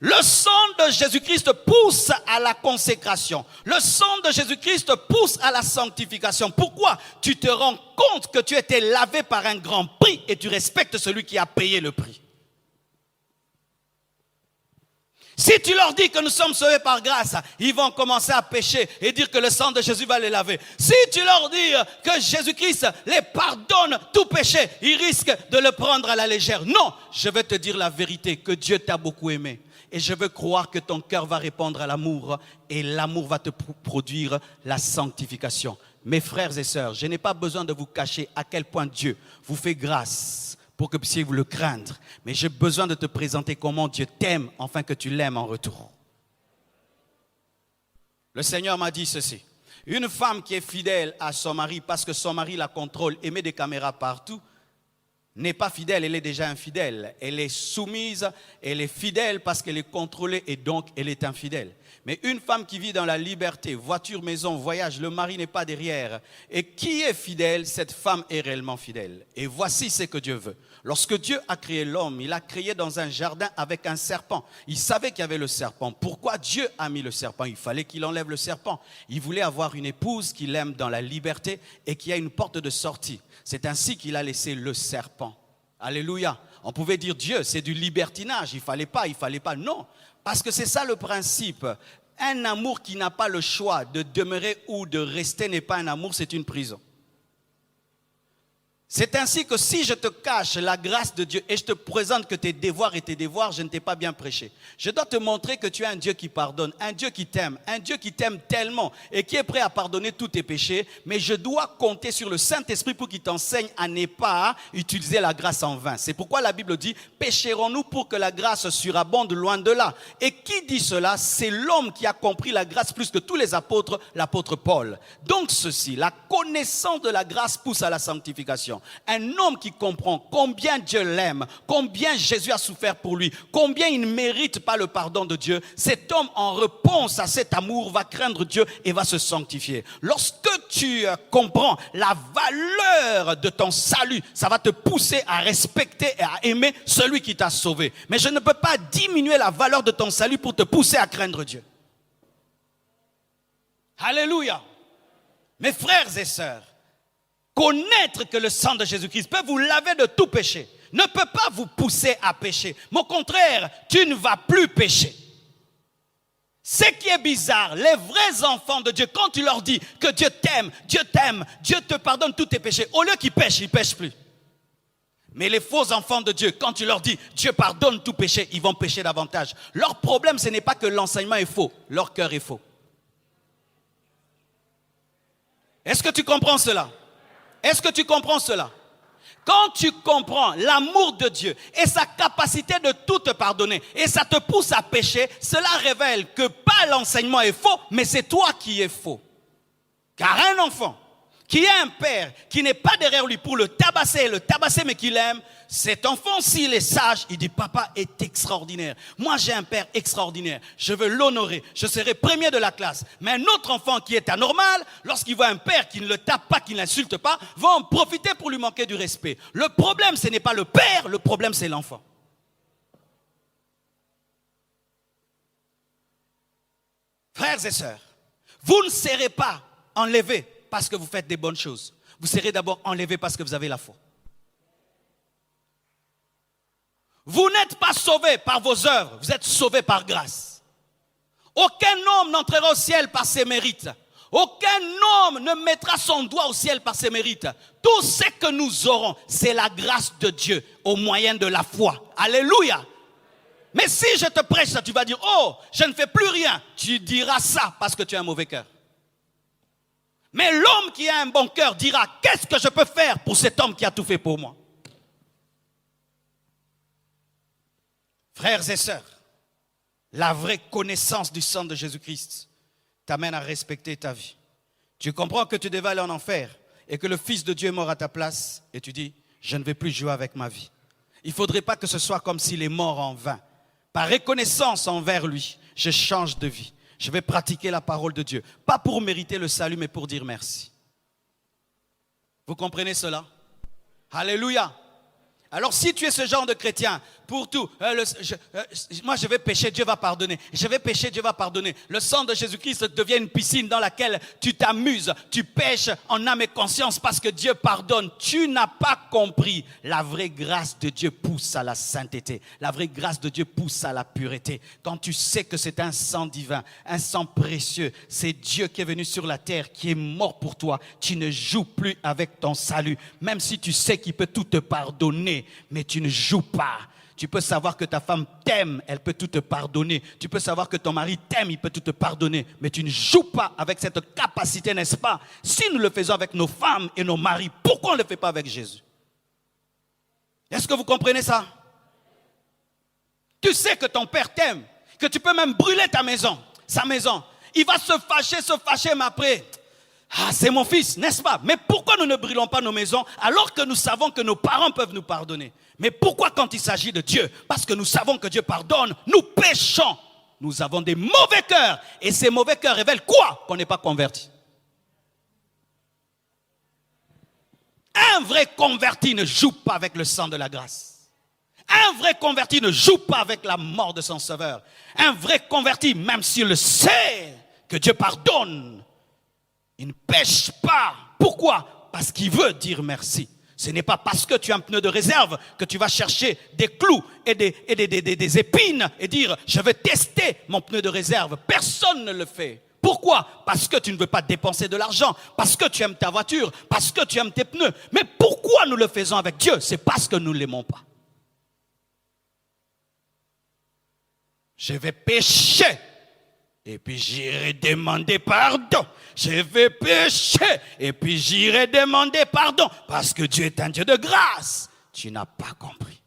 Speaker 2: Le sang de Jésus-Christ pousse à la consécration. Le sang de Jésus-Christ pousse à la sanctification. Pourquoi? Tu te rends compte que tu as été lavé par un grand prix et tu respectes celui qui a payé le prix. Si tu leur dis que nous sommes sauvés par grâce, ils vont commencer à pécher et dire que le sang de Jésus va les laver. Si tu leur dis que Jésus-Christ les pardonne tout péché, ils risquent de le prendre à la légère. Non, je vais te dire la vérité, que Dieu t'a beaucoup aimé. Et je veux croire que ton cœur va répondre à l'amour et l'amour va te produire la sanctification. Mes frères et sœurs, je n'ai pas besoin de vous cacher à quel point Dieu vous fait grâce pour que vous puissiez vous le craindre. Mais j'ai besoin de te présenter comment Dieu t'aime, afin que tu l'aimes en retour. Le Seigneur m'a dit ceci. Une femme qui est fidèle à son mari parce que son mari la contrôle et met des caméras partout, n'est pas fidèle, elle est déjà infidèle. Elle est soumise, elle est fidèle parce qu'elle est contrôlée et donc elle est infidèle. Mais une femme qui vit dans la liberté, voiture, maison, voyage, le mari n'est pas derrière. Et qui est fidèle? Cette femme est réellement fidèle. Et voici ce que Dieu veut. Lorsque Dieu a créé l'homme, il l'a créé dans un jardin avec un serpent. Il savait qu'il y avait le serpent. Pourquoi Dieu a mis le serpent? Il fallait qu'il enlève le serpent. Il voulait avoir une épouse qu'il aime dans la liberté et qui a une porte de sortie. C'est ainsi qu'il a laissé le serpent. Alléluia. On pouvait dire Dieu, c'est du libertinage. Il fallait pas. Non. Parce que c'est ça le principe. Un amour qui n'a pas le choix de demeurer ou de rester n'est pas un amour, c'est une prison. C'est ainsi que si je te cache la grâce de Dieu et je te présente que tes devoirs et tes devoirs, je ne t'ai pas bien prêché. Je dois te montrer que tu es un Dieu qui pardonne, un Dieu qui t'aime tellement et qui est prêt à pardonner tous tes péchés. Mais je dois compter sur le Saint-Esprit pour qu'il t'enseigne à ne pas utiliser la grâce en vain. C'est pourquoi la Bible dit, pécherons-nous pour que la grâce surabonde? Loin de là. Et qui dit cela? C'est l'homme qui a compris la grâce plus que tous les apôtres, l'apôtre Paul. Donc ceci, la connaissance de la grâce pousse à la sanctification. Un homme qui comprend combien Dieu l'aime, combien Jésus a souffert pour lui, combien il ne mérite pas le pardon de Dieu, cet homme en réponse à cet amour va craindre Dieu et va se sanctifier. Lorsque tu comprends la valeur de ton salut, ça va te pousser à respecter et à aimer celui qui t'a sauvé. Mais je ne peux pas diminuer la valeur de ton salut pour te pousser à craindre Dieu. Alléluia. Mes frères et sœurs, connaître que le sang de Jésus-Christ peut vous laver de tout péché ne peut pas vous pousser à pécher. Mais au contraire, tu ne vas plus pécher. Ce qui est bizarre, les vrais enfants de Dieu, quand tu leur dis que Dieu t'aime, Dieu te pardonne tous tes péchés, au lieu qu'ils pêchent, ils ne pêchent plus. Mais les faux enfants de Dieu, quand tu leur dis Dieu pardonne tout péché, ils vont pécher davantage. Leur problème, ce n'est pas que l'enseignement est faux, leur cœur est faux. Est-ce que tu comprends cela? Est-ce que tu comprends cela? Quand tu comprends l'amour de Dieu et sa capacité de tout te pardonner et ça te pousse à pécher, cela révèle que pas l'enseignement est faux, mais c'est toi qui es faux. Car un enfant qui a un père qui n'est pas derrière lui pour le tabasser mais qui l'aime, cet enfant, s'il est sage, il dit papa est extraordinaire. Moi j'ai un père extraordinaire, je veux l'honorer, je serai premier de la classe. Mais un autre enfant qui est anormal, lorsqu'il voit un père qui ne le tape pas, qui ne l'insulte pas, va en profiter pour lui manquer du respect. Le problème ce n'est pas le père, le problème c'est l'enfant. Frères et sœurs, vous ne serez pas enlevés parce que vous faites des bonnes choses. Vous serez d'abord enlevés parce que vous avez la foi. Vous n'êtes pas sauvés par vos œuvres, vous êtes sauvés par grâce. Aucun homme n'entrera au ciel par ses mérites. Aucun homme ne mettra son doigt au ciel par ses mérites. Tout ce que nous aurons, c'est la grâce de Dieu au moyen de la foi. Alléluia. Mais si je te prêche ça, tu vas dire, oh, je ne fais plus rien. Tu diras ça parce que tu as un mauvais cœur. Mais l'homme qui a un bon cœur dira, qu'est-ce que je peux faire pour cet homme qui a tout fait pour moi? Frères et sœurs, la vraie connaissance du sang de Jésus-Christ t'amène à respecter ta vie. Tu comprends que tu devais aller en enfer et que le Fils de Dieu est mort à ta place et tu dis, je ne vais plus jouer avec ma vie. Il ne faudrait pas que ce soit comme s'il est mort en vain. Par reconnaissance envers lui, je change de vie. Je vais pratiquer la parole de Dieu. Pas pour mériter le salut, mais pour dire merci. Vous comprenez cela? Alléluia. Alors si tu es ce genre de chrétien, pour tout, moi je vais pécher, Dieu va pardonner. Je vais pécher, Dieu va pardonner. Le sang de Jésus-Christ devient une piscine dans laquelle tu t'amuses, tu pêches en âme et conscience parce que Dieu pardonne. Tu n'as pas compris. La vraie grâce de Dieu pousse à la sainteté. La vraie grâce de Dieu pousse à la pureté. Quand tu sais que c'est un sang divin, un sang précieux, c'est Dieu qui est venu sur la terre, qui est mort pour toi. Tu ne joues plus avec ton salut, même si tu sais qu'il peut tout te pardonner. Mais tu ne joues pas. Tu peux savoir que ta femme t'aime, elle peut tout te pardonner. Tu peux savoir que ton mari t'aime, il peut tout te pardonner. Mais tu ne joues pas avec cette capacité, n'est-ce pas? Si nous le faisons avec nos femmes et nos maris, pourquoi on ne le fait pas avec Jésus? Est-ce que vous comprenez ça? Tu sais que ton père t'aime, que tu peux même brûler ta maison, sa maison. Il va se fâcher, mais après... Ah, c'est mon fils, n'est-ce pas? Mais pourquoi nous ne brûlons pas nos maisons alors que nous savons que nos parents peuvent nous pardonner? Mais pourquoi quand il s'agit de Dieu? Parce que nous savons que Dieu pardonne, nous péchons. Nous avons des mauvais cœurs. Et ces mauvais cœurs révèlent quoi? Qu'on n'est pas converti. Un vrai converti ne joue pas avec le sang de la grâce. Un vrai converti ne joue pas avec la mort de son sauveur. Un vrai converti, même s'il le sait que Dieu pardonne, il ne pêche pas. Pourquoi? Parce qu'il veut dire merci. Ce n'est pas parce que tu as un pneu de réserve que tu vas chercher des clous et des épines et dire je vais tester mon pneu de réserve. Personne ne le fait. Pourquoi? Parce que tu ne veux pas dépenser de l'argent, parce que tu aimes ta voiture, parce que tu aimes tes pneus. Mais pourquoi nous le faisons avec Dieu? C'est parce que nous ne l'aimons pas. Je vais pécher. Et puis j'irai demander pardon. Je vais pécher. Et puis j'irai demander pardon. Parce que Dieu est un Dieu de grâce. Tu n'as pas compris.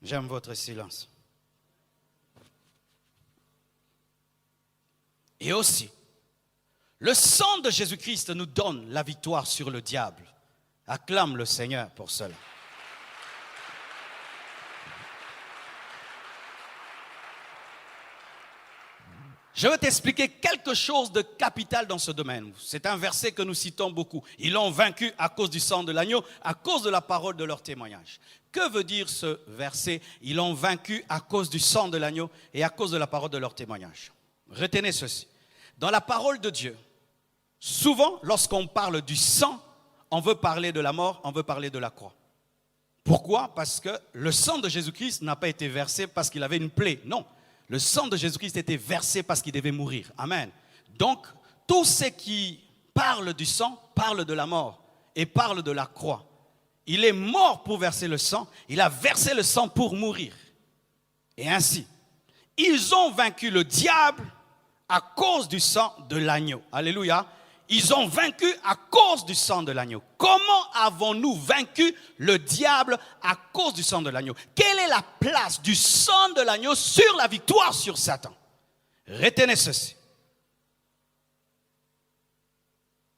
Speaker 2: J'aime votre silence. Et aussi, le sang de Jésus-Christ nous donne la victoire sur le diable. Acclame le Seigneur pour cela. Je vais t'expliquer quelque chose de capital dans ce domaine. C'est un verset que nous citons beaucoup. Ils l'ont vaincu à cause du sang de l'agneau, à cause de la parole de leur témoignage. Que veut dire ce verset? Ils l'ont vaincu à cause du sang de l'agneau et à cause de la parole de leur témoignage. Retenez ceci. Dans la parole de Dieu, souvent, lorsqu'on parle du sang, on veut parler de la mort, on veut parler de la croix. Pourquoi? Parce que le sang de Jésus-Christ n'a pas été versé parce qu'il avait une plaie. Non. Le sang de Jésus-Christ était versé parce qu'il devait mourir. Amen. Donc, tout ce qui parle du sang parle de la mort et parle de la croix. Il est mort pour verser le sang. Il a versé le sang pour mourir. Et ainsi, Ils ont vaincu le diable à cause du sang de l'agneau. Alléluia. Ils ont vaincu à cause du sang de l'agneau. Comment avons-nous vaincu le diable à cause du sang de l'agneau? Quelle est la place du sang de l'agneau sur la victoire sur Satan? Retenez ceci.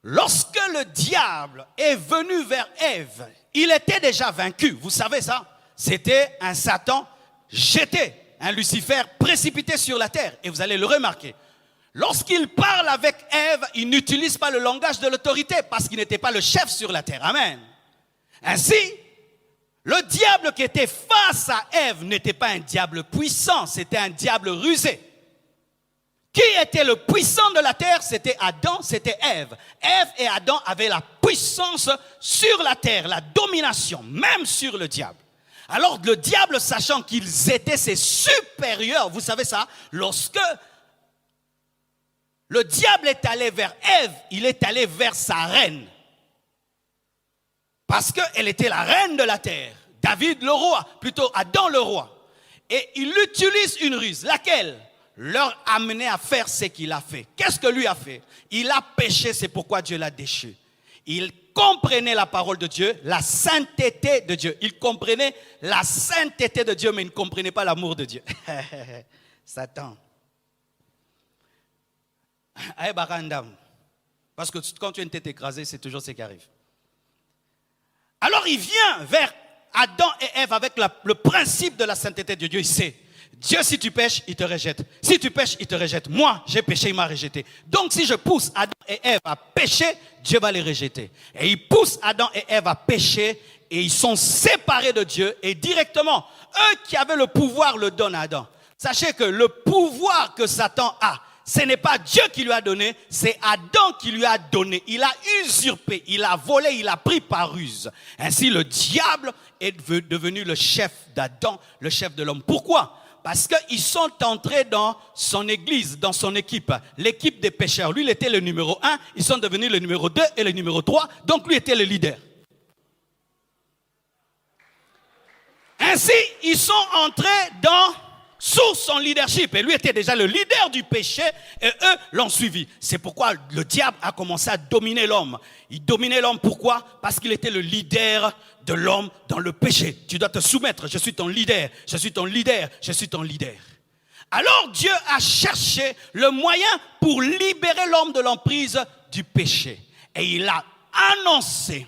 Speaker 2: Lorsque le diable est venu vers Ève, il était déjà vaincu. Vous savez ça? C'était un Satan jeté, un Lucifer précipité sur la terre. Et vous allez le remarquer. Lorsqu'il parle avec Ève, il n'utilise pas le langage de l'autorité parce qu'il n'était pas le chef sur la terre. Amen. Ainsi, le diable qui était face à Ève n'était pas un diable puissant, c'était un diable rusé. Qui était le puissant de la terre? C'était Adam, c'était Ève. Ève et Adam avaient la puissance sur la terre, la domination, même sur le diable. Alors le diable, sachant qu'ils étaient ses supérieurs, vous savez ça, lorsque le diable est allé vers Ève, il est allé vers sa reine. Parce qu'elle était la reine de la terre. David le roi, plutôt Adam le roi. Et il utilise une ruse, laquelle leur amenait à faire ce qu'il a fait. Qu'est-ce que lui a fait? Il a péché, c'est pourquoi Dieu l'a déchu. Il comprenait la parole de Dieu, la sainteté de Dieu. Il comprenait la sainteté de Dieu, mais il ne comprenait pas l'amour de Dieu. Satan. Parce que quand tu as une tête écrasée, c'est toujours ce qui arrive. Alors il vient vers Adam et Ève avec le principe de la sainteté de Dieu. Il sait, Dieu, si tu pèches, il te rejette. Si tu pèches, il te rejette. Moi, j'ai péché, il m'a rejeté. Donc si je pousse Adam et Ève à pécher, Dieu va les rejeter. Et il pousse Adam et Ève à pécher et ils sont séparés de Dieu. Et directement, eux qui avaient le pouvoir le donnent à Adam. Sachez que le pouvoir que Satan a, ce n'est pas Dieu qui lui a donné, c'est Adam qui lui a donné. Il a usurpé, il a volé, il a pris par ruse. Ainsi, le diable est devenu le chef d'Adam, le chef de l'homme. Pourquoi? Parce qu'ils sont entrés dans son église, dans son équipe, l'équipe des pécheurs. Lui, il était le numéro 1, ils sont devenus le numéro 2 et le numéro 3, donc lui était le leader. Ainsi, ils sont entrés sous son leadership. Et lui était déjà le leader du péché et eux l'ont suivi. C'est pourquoi le diable a commencé à dominer l'homme. Il dominait l'homme, pourquoi? Parce qu'il était le leader de l'homme dans le péché. Tu dois te soumettre, je suis ton leader, je suis ton leader, je suis ton leader. Alors Dieu a cherché le moyen pour libérer l'homme de l'emprise du péché. Et il a annoncé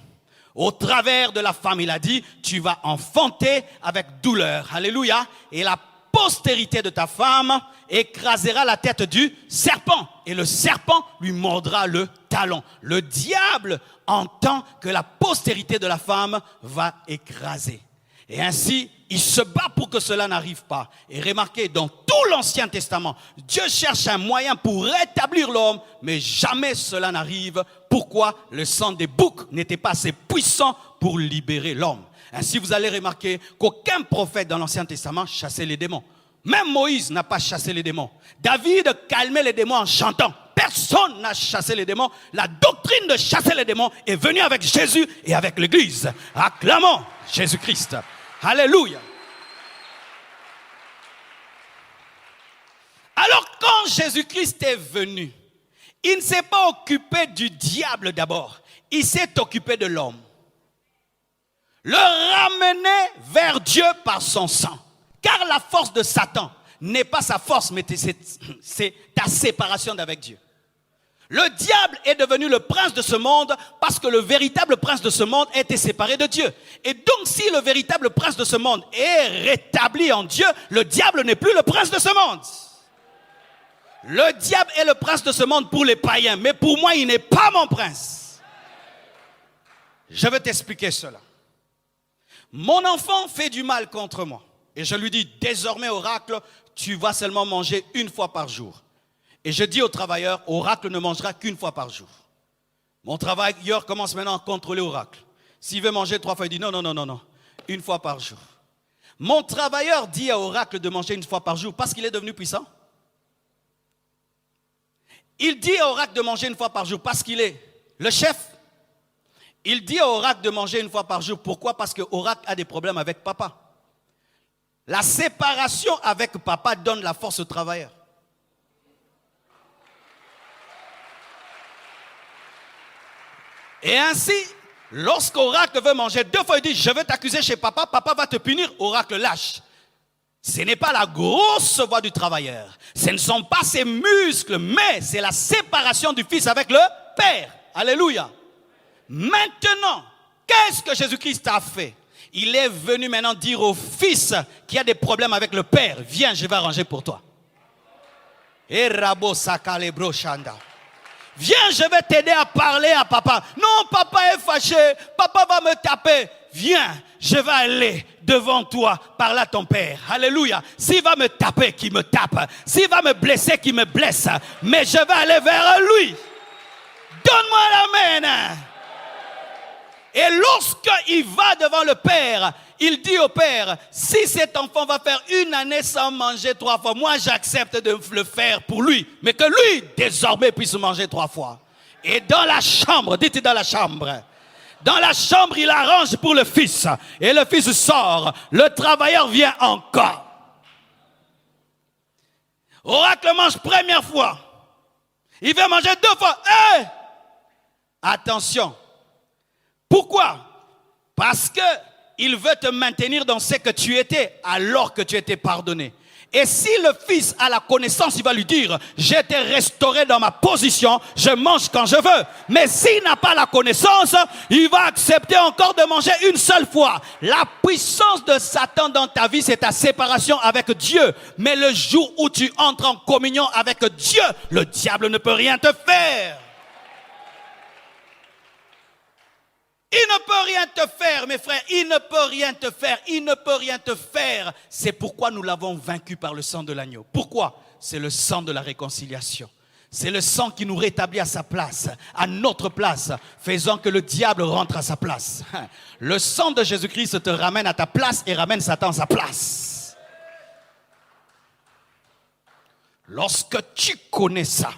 Speaker 2: au travers de la femme, il a dit, tu vas enfanter avec douleur. Alléluia. Et la postérité de ta femme écrasera la tête du serpent et le serpent lui mordra le talon. Le diable entend que la postérité de la femme va écraser. Et ainsi, il se bat pour que cela n'arrive pas. Et remarquez, dans tout l'Ancien Testament, Dieu cherche un moyen pour rétablir l'homme, mais jamais cela n'arrive. Pourquoi? Le sang des boucs n'était pas assez puissant pour libérer l'homme. Ainsi, vous allez remarquer qu'aucun prophète dans l'Ancien Testament chassait les démons. Même Moïse n'a pas chassé les démons. David calmait les démons en chantant. Personne n'a chassé les démons. La doctrine de chasser les démons est venue avec Jésus et avec l'Église. Acclamons Jésus-Christ. Alléluia. Alors quand Jésus-Christ est venu, il ne s'est pas occupé du diable d'abord. Il s'est occupé de l'homme. Le ramener vers Dieu par son sang. Car la force de Satan n'est pas sa force, mais c'est ta séparation d'avec Dieu. Le diable est devenu le prince de ce monde parce que le véritable prince de ce monde était séparé de Dieu. Et donc si le véritable prince de ce monde est rétabli en Dieu, le diable n'est plus le prince de ce monde. Le diable est le prince de ce monde pour les païens, mais pour moi, il n'est pas mon prince. Je vais t'expliquer cela. Mon enfant fait du mal contre moi. Et je lui dis, désormais, oracle, tu vas seulement manger une fois par jour. Et je dis au travailleur, oracle ne mangera qu'une fois par jour. Mon travailleur commence maintenant à contrôler oracle. S'il veut manger 3 fois, il dit non, une fois par jour. Mon travailleur dit à oracle de manger une fois par jour parce qu'il est devenu puissant. Il dit à oracle de manger une fois par jour parce qu'il est le chef. Il dit à oracle de manger une fois par jour. Pourquoi? Parce que oracle a des problèmes avec papa. La séparation avec papa donne la force au travailleur. Et ainsi, lorsqu'Oracle veut manger 2 fois, il dit, je veux t'accuser chez papa, papa va te punir, Oracle lâche. Ce n'est pas la grosse voix du travailleur. Ce ne sont pas ses muscles, mais c'est la séparation du fils avec le père. Alléluia. Maintenant, qu'est-ce que Jésus-Christ a fait? Il est venu maintenant dire au fils qui a des problèmes avec le père, viens, je vais arranger pour toi. Et Rabo Sakalebro Shanda. Viens, je vais t'aider à parler à papa. Non, papa est fâché, papa va me taper. Viens, je vais aller devant toi, parler à ton père. Alléluia. S'il va me taper, qu'il me tape. S'il va me blesser, qu'il me blesse. Mais je vais aller vers lui. Donne-moi l'amen. Et lorsqu'il va devant le père, il dit au père, si cet enfant va faire 1 année sans manger 3 fois, moi j'accepte de le faire pour lui. Mais que lui, désormais, puisse manger 3 fois. Et dans la chambre, dites dans la chambre. Dans la chambre, il arrange pour le fils. Et le fils sort. Le travailleur vient encore. Oracle mange première fois. Il veut manger 2 fois. Hey! Attention. Pourquoi? Parce que il veut te maintenir dans ce que tu étais alors que tu étais pardonné. Et si le fils a la connaissance, il va lui dire, j'ai été restauré dans ma position, je mange quand je veux. Mais s'il n'a pas la connaissance, il va accepter encore de manger une seule fois. La puissance de Satan dans ta vie, c'est ta séparation avec Dieu. Mais le jour où tu entres en communion avec Dieu, le diable ne peut rien te faire. Il ne peut rien te faire, mes frères. Il ne peut rien te faire. Il ne peut rien te faire. C'est pourquoi nous l'avons vaincu par le sang de l'agneau. Pourquoi? C'est le sang de la réconciliation. C'est le sang qui nous rétablit à sa place, à notre place, faisant que le diable rentre à sa place. Le sang de Jésus-Christ te ramène à ta place et ramène Satan à sa place. Lorsque tu connais ça,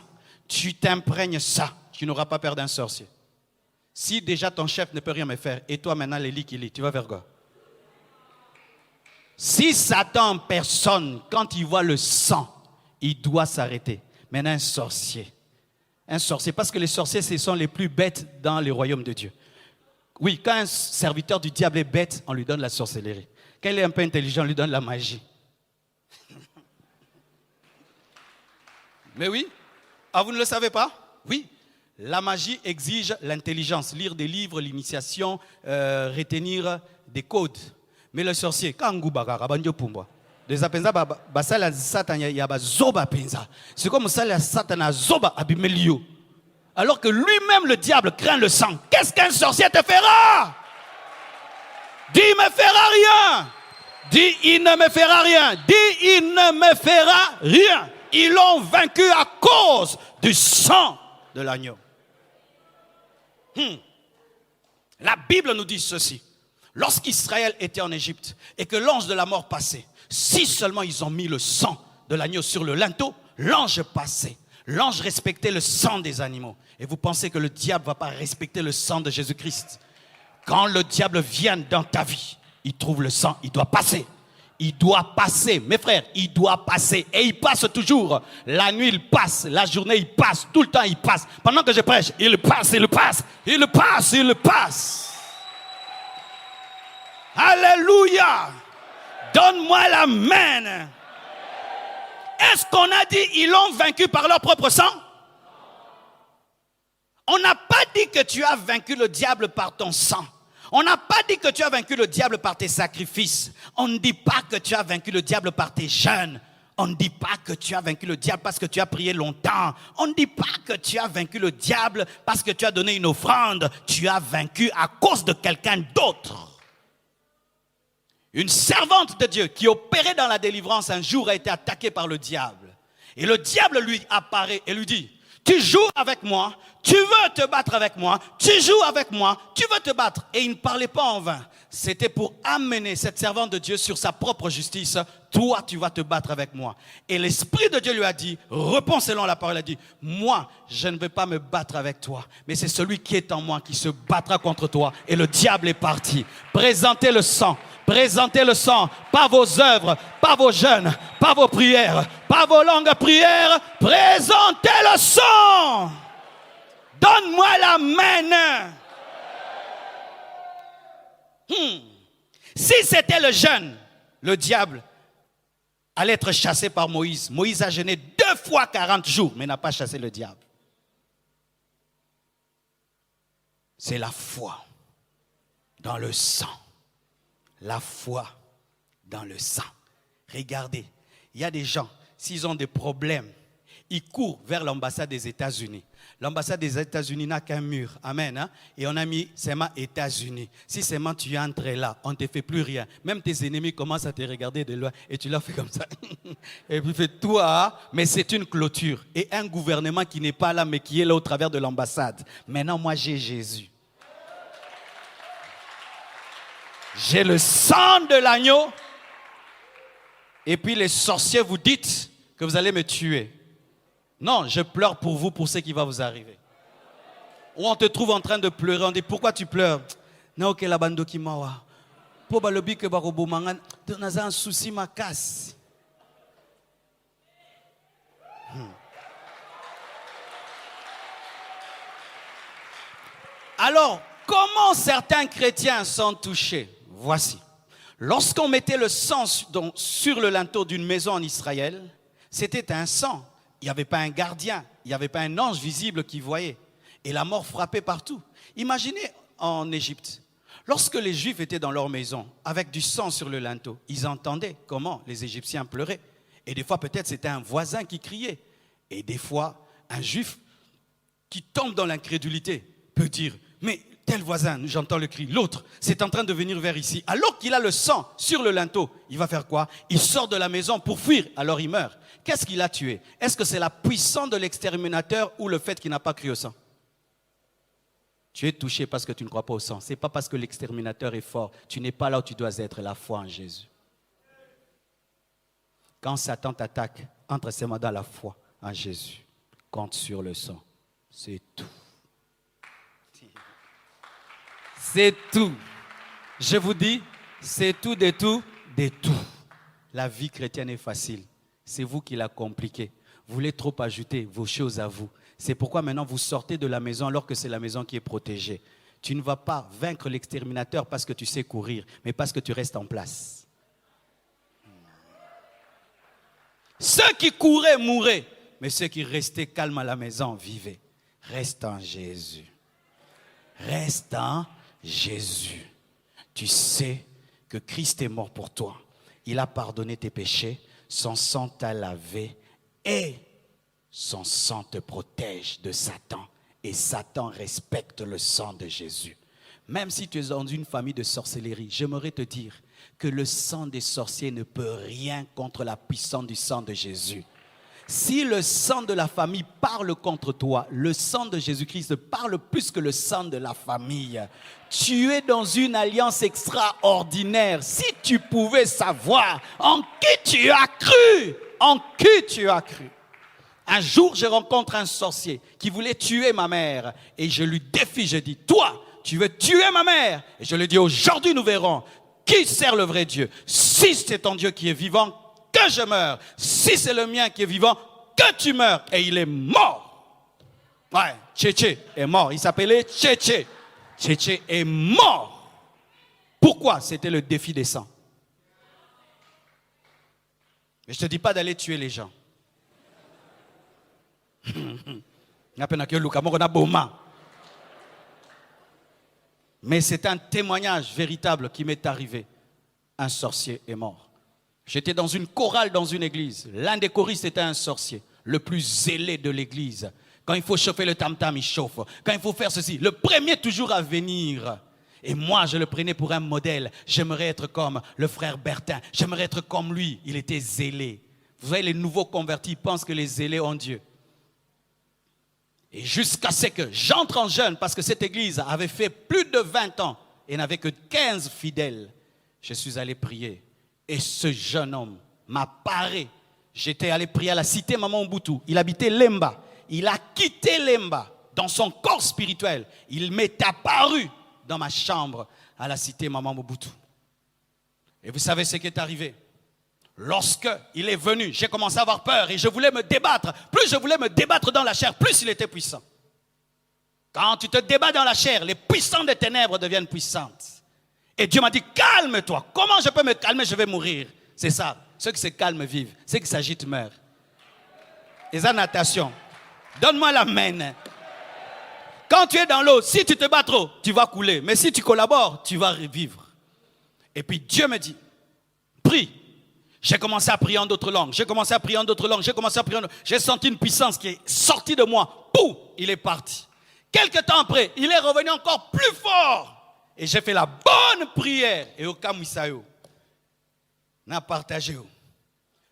Speaker 2: tu t'imprègnes ça, tu n'auras pas peur d'un sorcier. Si déjà ton chef ne peut rien me faire, et toi maintenant Lélie qui lit, tu vas faire quoi? Si Satan en personne, quand il voit le sang, il doit s'arrêter. Maintenant un sorcier, parce que les sorciers, ce sont les plus bêtes dans les royaumes de Dieu. Oui, quand un serviteur du diable est bête, on lui donne la sorcellerie. Quand il est un peu intelligent, on lui donne la magie. Mais oui, vous ne le savez pas? Oui. La magie exige l'intelligence, lire des livres, l'initiation, retenir des codes. Mais le sorcier, c'est comme ça la Satan zoba abimelio. Alors que lui-même le diable craint le sang. Qu'est-ce qu'un sorcier te fera? Dis, il ne me fera rien. Dis, il ne me fera rien. Dis, il ne me fera rien. Ils l'ont vaincu à cause du sang de l'agneau. La Bible nous dit ceci. Lorsqu'Israël était en Égypte et que l'ange de la mort passait, si seulement ils ont mis le sang de l'agneau sur le linteau, l'ange passait. L'ange respectait le sang des animaux. Et vous pensez que le diable ne va pas respecter le sang de Jésus-Christ? Quand le diable vient dans ta vie, il trouve le sang, il doit passer. Il doit passer, mes frères, il doit passer. Et il passe toujours. La nuit, il passe. La journée, il passe. Tout le temps, il passe. Pendant que je prêche, il passe, il passe. Il passe, il passe. Alléluia. Donne-moi l'amen. Est-ce qu'on a dit ils l'ont vaincu par leur propre sang? On n'a pas dit que tu as vaincu le diable par ton sang. On n'a pas dit que tu as vaincu le diable par tes sacrifices. On ne dit pas que tu as vaincu le diable par tes jeûnes. On ne dit pas que tu as vaincu le diable parce que tu as prié longtemps. On ne dit pas que tu as vaincu le diable parce que tu as donné une offrande. Tu as vaincu à cause de quelqu'un d'autre. Une servante de Dieu qui opérait dans la délivrance un jour a été attaquée par le diable. Et le diable lui apparaît et lui dit, tu joues avec moi, tu veux te battre avec moi, tu joues avec moi, tu veux te battre. Et il ne parlait pas en vain. C'était pour amener cette servante de Dieu sur sa propre justice. Toi, tu vas te battre avec moi. Et l'Esprit de Dieu lui a dit, réponds selon la parole, il a dit, moi, je ne vais pas me battre avec toi, mais c'est celui qui est en moi qui se battra contre toi. Et le diable est parti. Présentez le sang, pas vos œuvres, pas vos jeûnes, pas vos prières, pas vos longues prières. Présentez le sang. Donne-moi la main. Si c'était le jeûne, le diable allait être chassé par Moïse. Moïse a jeûné 2 fois 40 jours, mais n'a pas chassé le diable. C'est la foi dans le sang. La foi dans le sang. Regardez, il y a des gens, s'ils ont des problèmes, ils courent vers l'ambassade des États-Unis. L'ambassade des États-Unis n'a qu'un mur. Amen. Hein? Et on a mis seulement États-Unis. Si seulement tu entres là, on ne te fait plus rien. Même tes ennemis commencent à te regarder de loin et tu leur fais comme ça. Et puis fais toi, mais c'est une clôture. Et un gouvernement qui n'est pas là, mais qui est là au travers de l'ambassade. Maintenant, moi, j'ai Jésus. J'ai le sang de l'agneau. Et puis les sorciers vous dites que vous allez me tuer. Non, je pleure pour vous, pour ce qui va vous arriver. Ou on te trouve en train de pleurer, on dit pourquoi tu pleures? Non, ok, la bande qui m'a. Pour balobi que barobo mangan, on a un souci ma casse. Alors, comment certains chrétiens sont touchés? Voici. Lorsqu'on mettait le sang sur le linteau d'une maison en Israël, c'était un sang. Il n'y avait pas un gardien, il n'y avait pas un ange visible qui voyait. Et la mort frappait partout. Imaginez en Égypte, lorsque les Juifs étaient dans leur maison, avec du sang sur le linteau, ils entendaient comment les Égyptiens pleuraient. Et des fois, peut-être, c'était un voisin qui criait. Et des fois, un Juif qui tombe dans l'incrédulité peut dire, mais tel voisin, j'entends le cri, l'autre, c'est en train de venir vers ici. Alors qu'il a le sang sur le linteau, il va faire quoi? Il sort de la maison pour fuir, alors il meurt. Qu'est-ce qu'il a tué? Est-ce que c'est la puissance de l'exterminateur ou le fait qu'il n'a pas cru au sang? Tu es touché parce que tu ne crois pas au sang. Ce n'est pas parce que l'exterminateur est fort. Tu n'es pas là où tu dois être, la foi en Jésus. Quand Satan t'attaque, entre seulement dans la foi en Jésus. Compte sur le sang. C'est tout. C'est tout. Je vous dis, c'est tout de tout, de tout. La vie chrétienne est facile. C'est vous qui la compliquez. Vous voulez trop ajouter vos choses à vous. C'est pourquoi maintenant vous sortez de la maison alors que c'est la maison qui est protégée. Tu ne vas pas vaincre l'exterminateur parce que tu sais courir, mais parce que tu restes en place. Ceux qui couraient mouraient, mais ceux qui restaient calmes à la maison vivaient. Reste en Jésus. Reste en Jésus. Tu sais que Christ est mort pour toi. Il a pardonné tes péchés. Son sang t'a lavé et son sang te protège de Satan. Et Satan respecte le sang de Jésus. Même si tu es dans une famille de sorcellerie, j'aimerais te dire que le sang des sorciers ne peut rien contre la puissance du sang de Jésus. Si le sang de la famille parle contre toi, le sang de Jésus-Christ parle plus que le sang de la famille. Tu es dans une alliance extraordinaire. Si tu pouvais savoir en qui tu as cru, en qui tu as cru. Un jour, je rencontre un sorcier qui voulait tuer ma mère et je lui défie, je dis, toi, tu veux tuer ma mère? Et je lui dis, aujourd'hui nous verrons qui sert le vrai Dieu. Si c'est ton Dieu qui est vivant, que je meure. Si c'est le mien qui est vivant, que tu meurs. Et il est mort. Ouais, Tchétché est mort. Il s'appelait Tchétché. Tchétché est mort. Pourquoi? C'était le défi des sangs. Mais je ne te dis pas d'aller tuer les gens. Mais c'est un témoignage véritable qui m'est arrivé. Un sorcier est mort. J'étais dans une chorale dans une église. L'un des choristes était un sorcier, le plus zélé de l'église. Quand il faut chauffer le tam-tam, il chauffe. Quand il faut faire ceci, le premier toujours à venir. Et moi, je le prenais pour un modèle. J'aimerais être comme le frère Bertin. J'aimerais être comme lui. Il était zélé. Vous voyez, les nouveaux convertis pensent que les zélés ont Dieu. Et jusqu'à ce que j'entre en jeûne, parce que cette église avait fait plus de 20 ans et n'avait que 15 fidèles, je suis allé prier. Et ce jeune homme m'a paré. J'étais allé prier à la cité Maman Mobutu. Il habitait Lemba. Il a quitté Lemba dans son corps spirituel. Il m'est apparu dans ma chambre à la cité Maman Mobutu. Et vous savez ce qui est arrivé? Lorsque il est venu, j'ai commencé à avoir peur et je voulais me débattre. Plus je voulais me débattre dans la chair, plus il était puissant. Quand tu te débats dans la chair, les puissants des ténèbres deviennent puissantes. Et Dieu m'a dit, calme-toi. Comment je peux me calmer? Je vais mourir. C'est ça. Ceux qui se calment vivent. Ceux qui s'agitent meurent. Et ça, natation. Donne-moi la main. Quand tu es dans l'eau, si tu te bats trop, tu vas couler. Mais si tu collabores, tu vas revivre. Et puis Dieu me dit, prie. J'ai commencé à prier en d'autres langues. J'ai senti une puissance qui est sortie de moi. Pouf, il est parti. Quelque temps après, il est revenu encore plus fort. Et j'ai fait la bonne prière. Et au Kamuisayo, n'a partagé.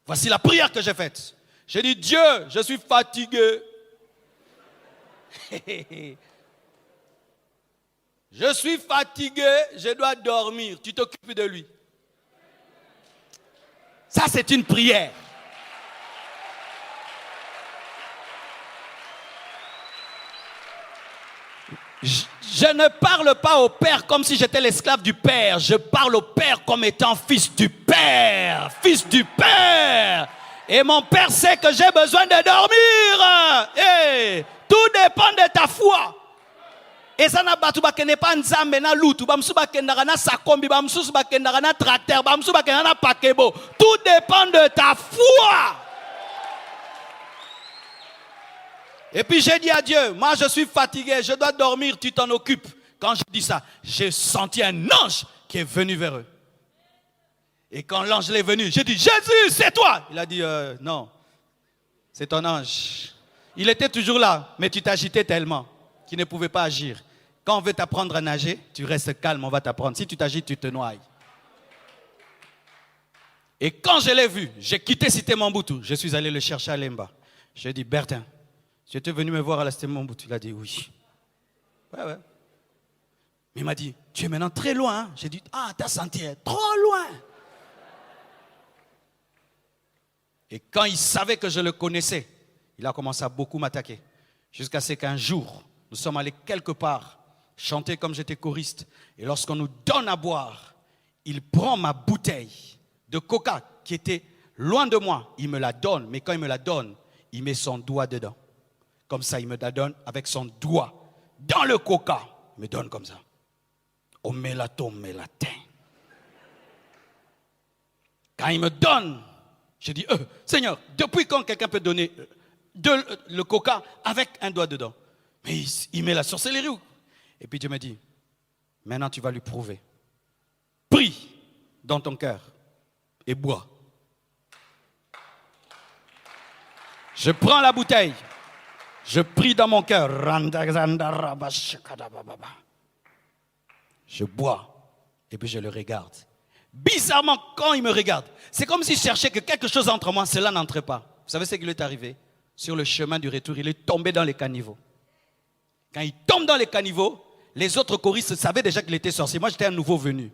Speaker 2: Voici la prière que j'ai faite. J'ai dit, Dieu, je suis fatigué. Je suis fatigué, je dois dormir. Tu t'occupes de lui. Ça, c'est une prière. Je ne parle pas au Père comme si j'étais l'esclave du Père. Je parle au Père comme étant fils du Père. Fils du Père. Et mon Père sait que j'ai besoin de dormir. Hey, tout dépend de ta foi. Et ça n'a pas tout n'est pas nzambe na lutu bamsu bakendaka na sakombi bamsu bakendaka na tracteur bamsu bakendaka na pakebo. Tout dépend de ta foi. Et puis j'ai dit à Dieu, moi je suis fatigué, je dois dormir, tu t'en occupes. Quand je dis ça, j'ai senti un ange qui est venu vers eux. Et quand l'ange est venu, j'ai dit, Jésus, c'est toi. Il a dit, non, c'est ton ange. Il était toujours là, mais tu t'agitais tellement qu'il ne pouvait pas agir. Quand on veut t'apprendre à nager, tu restes calme, on va t'apprendre. Si tu t'agites, tu te noies. Et quand je l'ai vu, j'ai quitté Cité Mobutu. Je suis allé le chercher à Lemba. J'ai dit, Bertin, tu étais venu me voir à la Cité Mobutu. Il a dit, oui. Ouais. Mais il m'a dit, tu es maintenant très loin. Hein? J'ai dit, ta santé est trop loin. Et quand il savait que je le connaissais, il a commencé à beaucoup m'attaquer. Jusqu'à ce qu'un jour, nous sommes allés quelque part, chanter comme j'étais choriste. Et lorsqu'on nous donne à boire, il prend ma bouteille de coca qui était loin de moi. Il me la donne, mais quand il me la donne, il met son doigt dedans. Comme ça, il me la donne avec son doigt dans le coca. Il me donne comme ça. Au mélaton. Quand il me donne, je dis, Seigneur, depuis quand quelqu'un peut donner le coca avec un doigt dedans? Mais il met la sorcellerie. Et puis Dieu me dit, maintenant tu vas lui prouver. Prie dans ton cœur et bois. Je prends la bouteille. Je prie dans mon cœur. Je bois. Et puis je le regarde. Bizarrement, quand il me regarde, c'est comme s'il cherchait que quelque chose entre moi, cela n'entrait pas. Vous savez ce qui lui est arrivé? Sur le chemin du retour, il est tombé dans les caniveaux. Quand il tombe dans les caniveaux, les autres choristes savaient déjà qu'il était sorcier. Moi, j'étais un nouveau venu.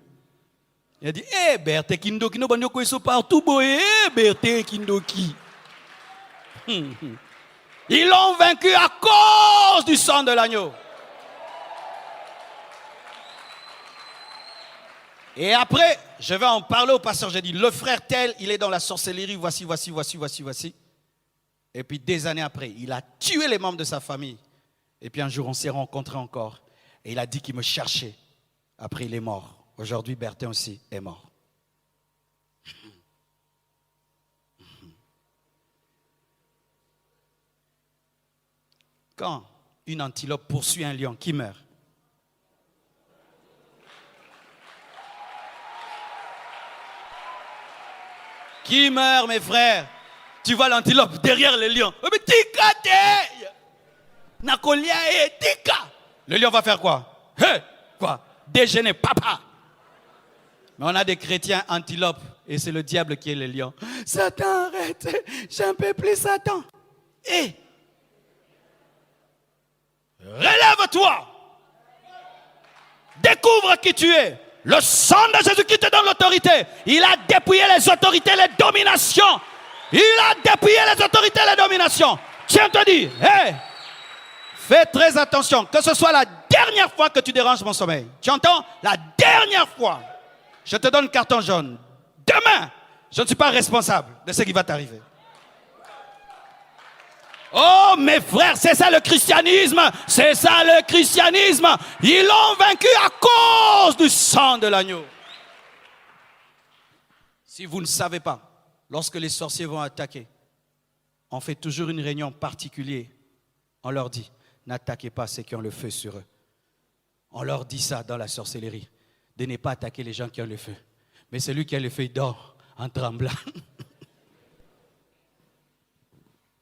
Speaker 2: Il a dit, Berthe Kindoki, no banyo ko partout, boé, Berthe Kindoki. Ils l'ont vaincu à cause du sang de l'agneau. Et après, je vais en parler au pasteur. J'ai dit, le frère tel, il est dans la sorcellerie, voici. Et puis des années après, il a tué les membres de sa famille. Et puis un jour, on s'est rencontrés encore. Et il a dit qu'il me cherchait. Après, il est mort. Aujourd'hui, Bertin aussi est mort. Quand une antilope poursuit un lion, qui meurt? Qui meurt, mes frères? Tu vois l'antilope derrière le lion. Le lion va faire quoi? Quoi? Déjeuner, papa. Mais on a des chrétiens antilopes et c'est le diable qui est le lion. Satan, arrête. J'en peux plus, Satan. Relève-toi. Découvre qui tu es. Le sang de Jésus-Christ te donne l'autorité. Il a dépouillé les autorités, les dominations. Il a dépouillé les autorités, les dominations. Tiens, te dis, hey, fais très attention, que ce soit la dernière fois que tu déranges mon sommeil. Tu entends? La dernière fois. Je te donne carton jaune. Demain, je ne suis pas responsable de ce qui va t'arriver. Oh mes frères, c'est ça le christianisme. C'est ça le christianisme. Ils l'ont vaincu à cause du sang de l'agneau. Si vous ne savez pas, lorsque les sorciers vont attaquer, on fait toujours une réunion particulière. On leur dit, n'attaquez pas ceux qui ont le feu sur eux. On leur dit ça dans la sorcellerie, de ne pas attaquer les gens qui ont le feu. Mais celui qui a le feu, il dort en tremblant.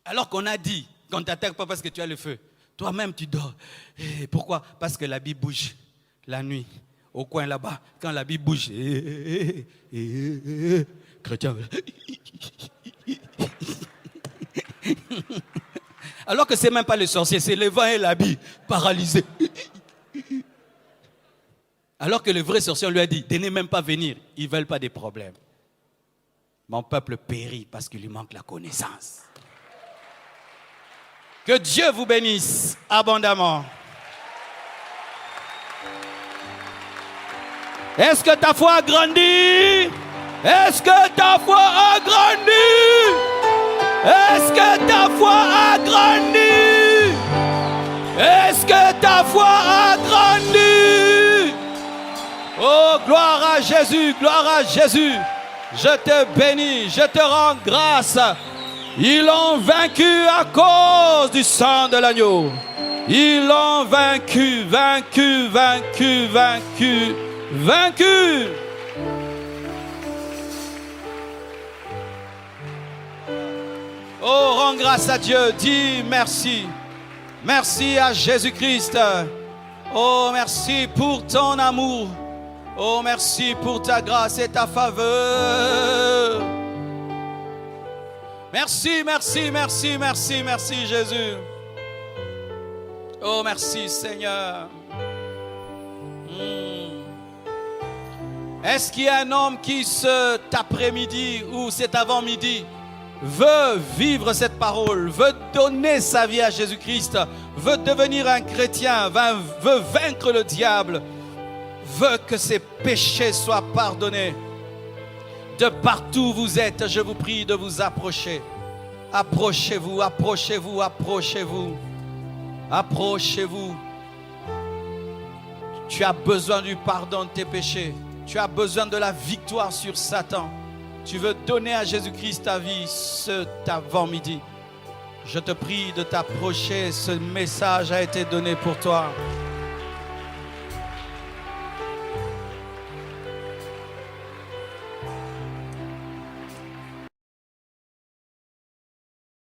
Speaker 2: Alors qu'on a dit qu'on ne t'attaque pas parce que tu as le feu. Toi-même, tu dors. Et pourquoi? Parce que la Bible bouge la nuit, au coin là-bas. Quand la Bible bouge, chrétien. Alors que ce n'est même pas le sorcier, c'est le vent et l'habit paralysé. Alors que le vrai sorcier, on lui a dit, de ne même pas venir. Ils ne veulent pas des problèmes. Mon peuple périt parce qu'il lui manque la connaissance. Que Dieu vous bénisse abondamment. Est-ce que ta foi a grandi? Est-ce que ta foi a grandi? Est-ce que ta foi a grandi? Est-ce que ta foi a grandi? Oh, gloire à Jésus, gloire à Jésus. Je te bénis, je te rends grâce. Ils l'ont vaincu à cause du sang de l'agneau. Ils l'ont vaincu, vaincu, vaincu, vaincu, vaincu. Oh, rends grâce à Dieu, dis merci. Merci à Jésus-Christ. Oh, merci pour ton amour. Oh, merci pour ta grâce et ta faveur. Merci, merci, merci, merci, merci Jésus. Oh, merci Seigneur. Est-ce qu'il y a un homme qui cet après-midi ou cet avant-midi veut vivre cette parole, veut donner sa vie à Jésus-Christ, veut devenir un chrétien, veut vaincre le diable, veut que ses péchés soient pardonnés? De partout où vous êtes, je vous prie de vous approcher. Approchez-vous, approchez-vous, approchez-vous. Approchez-vous. Tu as besoin du pardon de tes péchés. Tu as besoin de la victoire sur Satan. Tu veux donner à Jésus-Christ ta vie cet avant-midi. Je te prie de t'approcher. Ce message a été donné pour toi.